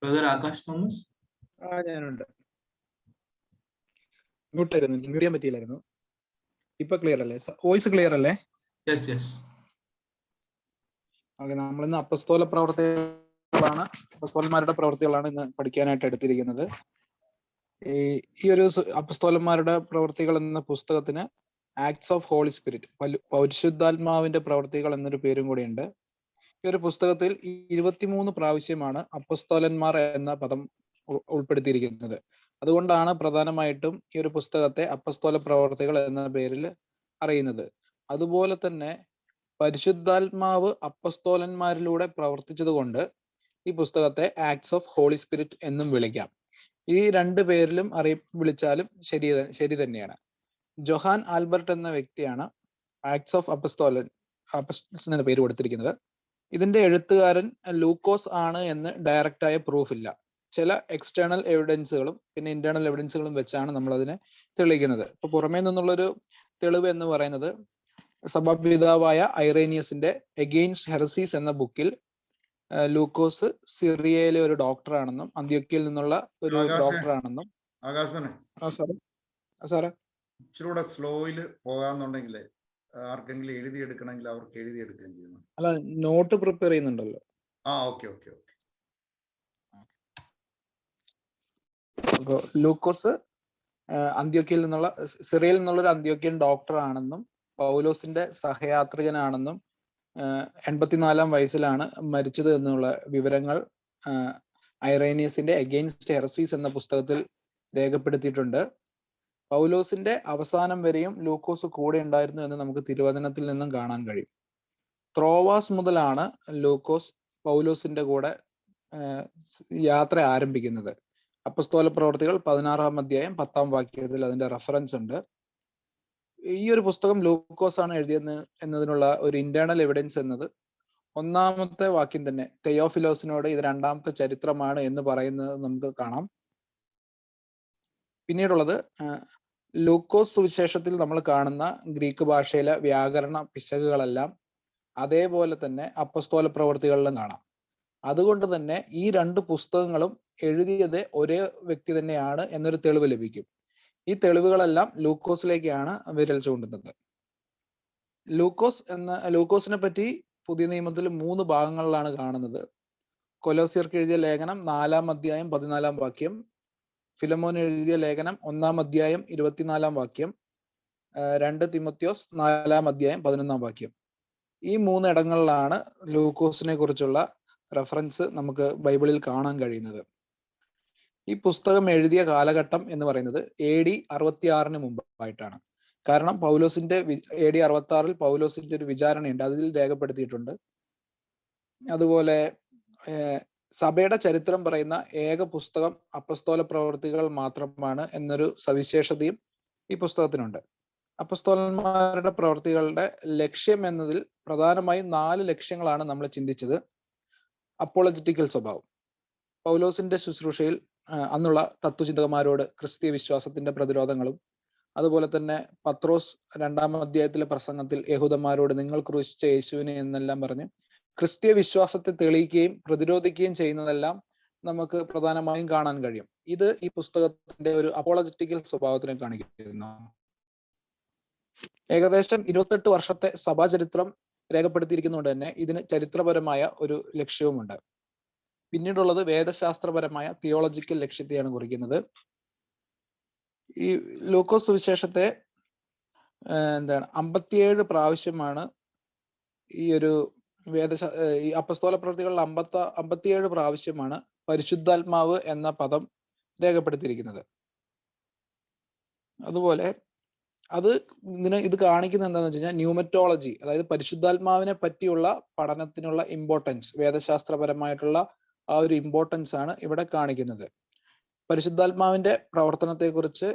Brother Akash Thomas? ഞാനുണ്ട്. മ്യൂട്ടായിരുന്നു, mute ചെയ്യാൻ പറ്റിയില്ലായിരുന്നു. ഇപ്പൊ clear അല്ലേ? Voice clear അല്ലേ? Yes, yes. Okay, നമ്മളിന്ന് അപ്പസ്തോലന്മാരുടെ പ്രവൃത്തികളാണ് ഇന്ന് പഠിക്കാനായിട്ട് എടുത്തിരിക്കുന്നത്. ഈ ഒരു അപ്പസ്തോലന്മാരുടെ പ്രവൃത്തികൾ എന്ന പുസ്തകത്തിന് ആക്ട്സ് ഓഫ് ഹോളി സ്പിരിറ്റ്, പരിശുദ്ധാത്മാവിന്റെ പ്രവൃത്തികൾ എന്നൊരു പേരും കൂടിയുണ്ട്. ഈ ഒരു പുസ്തകത്തിൽ 23 പ്രാവശ്യമാണ് അപ്പസ്തോലന്മാർ എന്ന പദം ഉൾപ്പെടുത്തിയിരിക്കുന്നത്. അതുകൊണ്ടാണ് പ്രധാനമായിട്ടും ഈ ഒരു പുസ്തകത്തെ അപ്പസ്തോല പ്രവർത്തികൾ എന്ന പേരിൽ അറിയുന്നത്. അതുപോലെ തന്നെ പരിശുദ്ധാത്മാവ് അപ്പസ്തോലന്മാരിലൂടെ പ്രവർത്തിച്ചത് കൊണ്ട് ഈ പുസ്തകത്തെ ആക്ട്സ് ഓഫ് ഹോളി സ്പിരിറ്റ് എന്നും വിളിക്കാം. ഈ രണ്ട് പേരിലും വിളിച്ചാലും ശരി തന്നെയാണ്. ജോഹാൻ ആൽബർട്ട് എന്ന വ്യക്തിയാണ് ആക്ട്സ് ഓഫ് അപ്പസ്റ്റോൽസ് എന്ന പേര് കൊടുത്തിരിക്കുന്നത്. ഇതിന്റെ എഴുത്തുകാരൻ ലൂക്കോസ് ആണ് എന്ന് ഡയറക്റ്റായ പ്രൂഫ് ഇല്ല. ചില എക്സ്റ്റേണൽ എവിഡൻസുകളും പിന്നെ ഇന്റേണൽ എവിഡൻസുകളും വെച്ചാണ് നമ്മൾ അതിനെ തെളിയിക്കുന്നത്. ഇപ്പൊ പുറമേ നിന്നുള്ളൊരു തെളിവ് എന്ന് പറയുന്നത് സഭാപിതാവായ ഐറേനിയസിന്റെ എഗെയിൻസ്റ്റ് ഹെറസീസ് എന്ന ബുക്കിൽ ലൂക്കോസ് സിറിയയിലെ ഒരു ഡോക്ടറാണെന്നും അന്ത്യോക്യയിൽ നിന്നുള്ള ഒരു ഡോക്ടറാണെന്നും. ആകാശ് സാറേ ഇച്ചിരൂടെ സ്ലോയില് പോകാന്നുണ്ടെങ്കിലേ ആർക്കെങ്കിലും എഴുതിയെടുക്കണമെങ്കിൽ അവർക്ക് എഴുതിയെടുക്കുകയും ചെയ്യുന്നു. അല്ല, നോട്ട് പ്രിപ്പയർ ചെയ്യുന്നുണ്ടല്ലോ. ഓക്കെ. അപ്പോൾ ലൂക്കോസ് അന്ത്യോക്യയിൽ നിന്നുള്ള സിറിയയിൽ നിന്നുള്ള ഒരു അന്ത്യോക്യൻ ഡോക്ടർ ആണെന്നും പൗലോസിന്റെ സഹയാത്രികനാണെന്നും 84 വയസ്സിലാണ് മരിച്ചത് എന്നുള്ള വിവരങ്ങൾ ഐറേനിയസിന്റെ അഗെയിൻസ്റ്റ് ഹെറസീസ് എന്ന പുസ്തകത്തിൽ രേഖപ്പെടുത്തിയിട്ടുണ്ട്. പൗലോസിന്റെ അവസാനം വരെയും ലൂക്കോസ് കൂടെ ഉണ്ടായിരുന്നു എന്ന് നമുക്ക് തിരുവചനത്തിൽ നിന്നും കാണാൻ കഴിയും. ത്രോവാസ് മുതലാണ് ലൂക്കോസ് പൗലോസിന്റെ കൂടെ യാത്ര ആരംഭിക്കുന്നത്. അപ്പസ്തോല പ്രവർത്തികൾ 16-ാം അധ്യായം 10-ാം വാക്യത്തിൽ അതിന്റെ റെഫറൻസ് ഉണ്ട്. ഈ ഒരു പുസ്തകം ലൂക്കോസ് ആണ് എഴുതിയത് എന്നതിനുള്ള ഒരു ഇന്റേണൽ എവിഡൻസ് എന്നത് 1-ാമത്തെ വാക്യം തന്നെ തെയോഫിലോസിനോട് ഇത് 2-ാമത്തെ ചരിത്രമാണ് എന്ന് പറയുന്നത് നമുക്ക് കാണാം. പിന്നീടുള്ളത് ലൂക്കോസ് സുവിശേഷത്തിൽ നമ്മൾ കാണുന്ന ഗ്രീക്ക് ഭാഷയിലെ വ്യാകരണ പിശകുകളെല്ലാം അതേപോലെ തന്നെ അപ്പസ്തോല പ്രവർത്തികളിലും കാണാം. അതുകൊണ്ട് തന്നെ ഈ 2 പുസ്തകങ്ങളും എഴുതിയത് ഒരേ വ്യക്തി തന്നെയാണ് എന്നൊരു തെളിവ് ലഭിക്കും. ഈ തെളിവുകളെല്ലാം ലൂക്കോസിലേക്കാണ് വിരൽ ചൂണ്ടുന്നത്. ലൂക്കോസിനെ പറ്റി പുതിയ നിയമത്തിൽ 3 ഭാഗങ്ങളിലാണ് കാണുന്നത്. കൊലോസ്യർക്ക് എഴുതിയ ലേഖനം 4-ാം അധ്യായം 14-ാം വാക്യം, ഫിലമോൻ എഴുതിയ ലേഖനം 1-ാം അധ്യായം 24-ാം വാക്യം, 2 തിമോത്തിയോസ് 4-ാം അധ്യായം 11-ാം വാക്യം. ഈ 3 ഇടങ്ങളിലാണ് ലൂക്കോസിനെ കുറിച്ചുള്ള റെഫറൻസ് നമുക്ക് ബൈബിളിൽ കാണാൻ കഴിയുന്നത്. ഈ പുസ്തകം എഴുതിയ കാലഘട്ടം എന്ന് പറയുന്നത് AD 66-ന് മുമ്പായിട്ടാണ്. കാരണം പൗലോസിന്റെ AD 66-ൽ പൗലോസിന്റെ ഒരു വിചാരണയുണ്ട്, അതിൽ രേഖപ്പെടുത്തിയിട്ടുണ്ട്. അതുപോലെ സഭയുടെ ചരിത്രം പറയുന്ന ഏക പുസ്തകം അപ്പസ്തോല പ്രവർത്തികൾ മാത്രമാണ് എന്നൊരു സവിശേഷതയും ഈ പുസ്തകത്തിനുണ്ട്. അപ്പസ്തോലന്മാരുടെ പ്രവർത്തികളുടെ ലക്ഷ്യം എന്നതിൽ പ്രധാനമായും 4 ലക്ഷ്യങ്ങളാണ് നമ്മൾ ചിന്തിച്ചത്. അപ്പോളജറ്റിക്കൽ സ്വഭാവം, പൗലോസിന്റെ ശുശ്രൂഷയിൽ അന്നുള്ള തത്വചിന്തകന്മാരോട് ക്രിസ്തീയ വിശ്വാസത്തിന്റെ പ്രതിരോധങ്ങളും, അതുപോലെ തന്നെ പത്രോസ് 2-ാം അധ്യായത്തിലെ പ്രസംഗത്തിൽ യഹൂദന്മാരോട് നിങ്ങൾ ക്രൂശിച്ച യേശുവിനെ എന്നെല്ലാം പറഞ്ഞ് ക്രിസ്തീയ വിശ്വാസത്തെ തെളിയിക്കുകയും പ്രതിരോധിക്കുകയും ചെയ്യുന്നതെല്ലാം നമുക്ക് പ്രധാനമായും കാണാൻ കഴിയും. ഇത് ഈ പുസ്തകത്തിന്റെ ഒരു അപ്പോളജറ്റിക്കൽ സ്വഭാവത്തിനെ കാണിക്കുന്നു. ഏകദേശം 28 വർഷത്തെ സഭാചരിത്രം രേഖപ്പെടുത്തിയിരിക്കുന്നതുകൊണ്ട് തന്നെ ഇതിന് ചരിത്രപരമായ ഒരു ലക്ഷ്യവുമുണ്ട്. പിന്നീടുള്ളത് വേദശാസ്ത്രപരമായ തിയോളജിക്കൽ ലക്ഷ്യത്തെയാണ് കുറിക്കുന്നത്. ഈ ലൂക്കോസ് സുവിശേഷത്തെ 57 പ്രാവശ്യമാണ് ഈ ഒരു ഈ അപ്പസ്തോല പ്രവൃത്തികളിൽ 57 പ്രാവശ്യമാണ് പരിശുദ്ധാത്മാവ് എന്ന പദം രേഖപ്പെടുത്തിയിരിക്കുന്നത്. അതുപോലെ ഇത് കാണിക്കുന്നത് എന്താണെന്ന് വെച്ച് കഴിഞ്ഞാൽ ന്യൂമറ്റോളജി, അതായത് പരിശുദ്ധാത്മാവിനെ പറ്റിയുള്ള പഠനത്തിനുള്ള ഇമ്പോർട്ടൻസ്, വേദശാസ്ത്രപരമായിട്ടുള്ള ആ ഒരു ഇമ്പോർട്ടൻസ് ആണ് ഇവിടെ കാണിക്കുന്നത്. പരിശുദ്ധാത്മാവിന്റെ പ്രവർത്തനത്തെക്കുറിച്ച്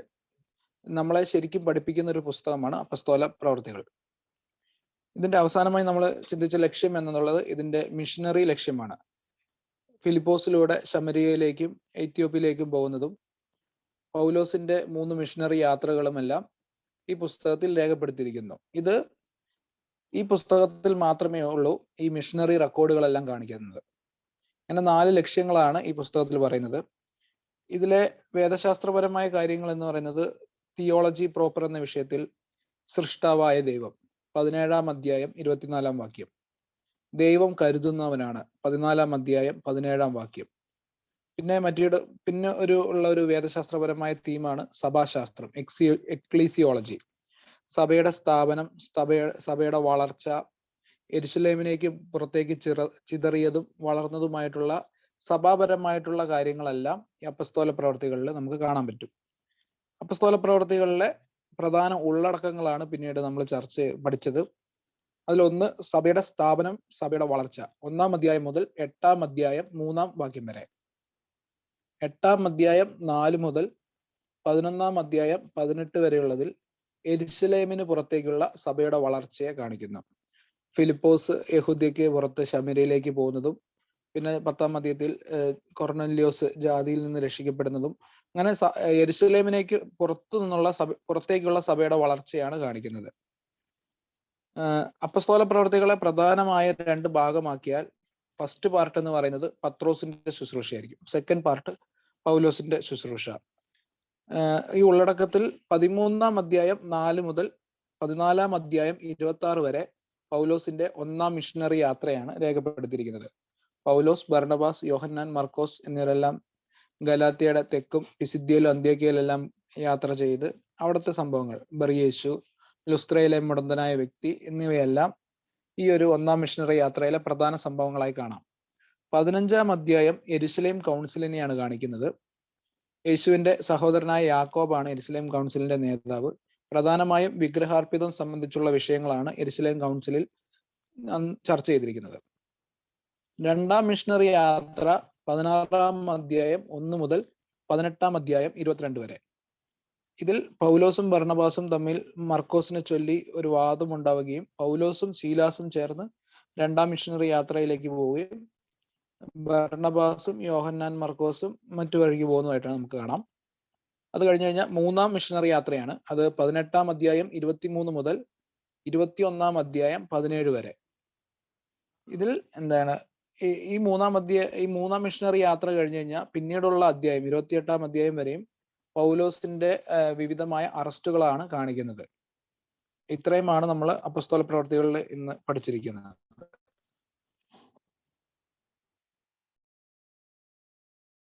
നമ്മളെ ശരിക്കും പഠിപ്പിക്കുന്ന ഒരു പുസ്തകമാണ് അപ്പസ്തോല പ്രവർത്തികൾ. ഇതിന്റെ അവസാനമായി നമ്മൾ ചിന്തിച്ച ലക്ഷ്യം എന്നുള്ളത് ഇതിന്റെ മിഷനറി ലക്ഷ്യമാണ്. ഫിലിപ്പോസിലൂടെ ശമരിയയിലേക്കും എത്യോപ്യയിലേക്കും പോകുന്നതും പൗലോസിന്റെ 3 മിഷനറി യാത്രകളുമെല്ലാം ഈ പുസ്തകത്തിൽ രേഖപ്പെടുത്തിയിരിക്കുന്നു. ഇത് ഈ പുസ്തകത്തിൽ മാത്രമേ ഉള്ളൂ ഈ മിഷനറി റെക്കോർഡുകളെല്ലാം കാണിക്കുന്നത്. അങ്ങനെ 4 ലക്ഷ്യങ്ങളാണ് ഈ പുസ്തകത്തിൽ പറയുന്നത്. ഇതിലെ വേദശാസ്ത്രപരമായ കാര്യങ്ങൾ എന്ന് പറയുന്നത് തിയോളജി പ്രോപ്പർ എന്ന വിഷയത്തിൽ സൃഷ്ടാവായ ദൈവം 17-ാം അധ്യായം 24-ാം വാക്യം, ദൈവം കരുതുന്നവനാണ് 14-ാം അധ്യായം 17-ാം വാക്യം. പിന്നെ ഒരു വേദശാസ്ത്രപരമായ തീമാണ് സഭാശാസ്ത്രം, എക്ലീസിയോളജി, സഭയുടെ സ്ഥാപനം, സഭയുടെ വളർച്ച, യെരുശലേമിലേക്ക് പുറത്തേക്ക് ചിതറിയതും വളർന്നതുമായിട്ടുള്ള സഭാപരമായിട്ടുള്ള കാര്യങ്ങളെല്ലാം ഈ അപ്പസ്തോല പ്രവർത്തികളിൽ നമുക്ക് കാണാൻ പറ്റും. അപ്പസ്തോല പ്രവർത്തികളിലെ പ്രധാന ഉള്ളടക്കങ്ങളാണ് പിന്നീട് നമ്മൾ പഠിച്ചത്. അതിലൊന്ന് സഭയുടെ സ്ഥാപനം, സഭയുടെ വളർച്ച. 1-ാം അധ്യായം മുതൽ 8-ാം അധ്യായം 3-ാം വാക്യം വരെ, 8-ാം അധ്യായം 4 മുതൽ 11-ാം അധ്യായം 18 വരെയുള്ളതിൽ യെരുശലേമിന് പുറത്തേക്കുള്ള സഭയുടെ വളർച്ചയെ കാണിക്കുന്നു. ഫിലിപ്പോസ് യഹൂദ്യക്ക് പുറത്ത് ശമരിയയിലേക്ക് പോകുന്നതും, പിന്നെ 10-ാം അധ്യായത്തിൽ കൊർന്നല്യോസ് ജാതിയിൽ നിന്ന് രക്ഷിക്കപ്പെടുന്നതും, അങ്ങനെ യെരുശലേമിലേക്ക് പുറത്തേക്കുള്ള സഭയുടെ വളർച്ചയാണ് കാണിക്കുന്നത്. അപ്പസ്തോല പ്രവർത്തികളെ പ്രധാനമായ 2 ഭാഗമാക്കിയാൽ ഫസ്റ്റ് പാർട്ട് എന്ന് പറയുന്നത് പത്രോസിന്റെ ശുശ്രൂഷയായിരിക്കും, സെക്കൻഡ് പാർട്ട് പൗലോസിന്റെ ശുശ്രൂഷ. ഈ ഉള്ളടക്കത്തിൽ 13-ാം അധ്യായം 4 മുതൽ 14 അധ്യായം 26 വരെ പൗലോസിന്റെ ഒന്നാം മിഷണറി യാത്രയാണ് രേഖപ്പെടുത്തിയിരിക്കുന്നത്. പൗലോസ്, ബർണബാസ്, യോഹന്നാൻ, മർക്കോസ് എന്നിവരെല്ലാം ഗലാത്യയുടെ തെക്കും പിസിദ്യയിലും അന്ത്യോക്യയിലെല്ലാം യാത്ര ചെയ്ത് അവിടുത്തെ സംഭവങ്ങൾ, ബർയേശു, ലുസ്ത്രയിലെ മുടന്തനായ വ്യക്തി എന്നിവയെല്ലാം ഈ ഒരു ഒന്നാം മിഷണറി യാത്രയിലെ പ്രധാന സംഭവങ്ങളായി കാണാം. 15-ാം അധ്യായം യെരുശലേം കൗൺസിലിനെയാണ് കാണിക്കുന്നത്. യേശുവിന്റെ സഹോദരനായ യാക്കോബാണ് യെരുശലേം കൗൺസിലിന്റെ നേതാവ്. പ്രധാനമായും വിഗ്രഹാർപ്പിതം സംബന്ധിച്ചുള്ള വിഷയങ്ങളാണ് യെരുശലേം കൗൺസിലിൽ ചർച്ച ചെയ്തിരിക്കുന്നത്. രണ്ടാം മിഷണറി യാത്ര 16-ാം അധ്യായം 1 മുതൽ 18-ാം അധ്യായം 22 വരെ. ഇതിൽ പൗലോസും ബർണബാസും തമ്മിൽ മർക്കോസിനെ ചൊല്ലി ഒരു വാദം ഉണ്ടാവുകയും പൗലോസും ശീലാസും ചേർന്ന് രണ്ടാം മിഷണറി യാത്രയിലേക്ക് പോവുകയും ബർണബാസും യോഹന്നാൻ, മർക്കോസും മറ്റു വഴിക്ക് പോകുന്നതായിട്ടാണ് നമുക്ക് കാണാം. അത് കഴിഞ്ഞ് കഴിഞ്ഞാൽ മൂന്നാം മിഷണറി യാത്രയാണ്. അത് 18-ാം അധ്യായം 23 മുതൽ 21-ാം അധ്യായം 17 വരെ. ഇതിൽ എന്താണ് ഈ മൂന്നാം മിഷണറി യാത്ര കഴിഞ്ഞ് കഴിഞ്ഞാൽ പിന്നീടുള്ള അധ്യായം 28-ാം അധ്യായം വരെയും പൗലോസിന്റെ വിവിധമായ അറസ്റ്റുകളാണ് കാണിക്കുന്നത്. ഇത്രയുമാണ് നമ്മൾ അപ്പോസ്തല പ്രവർത്തികളിൽ ഇന്ന് പഠിച്ചിരിക്കുന്നത്.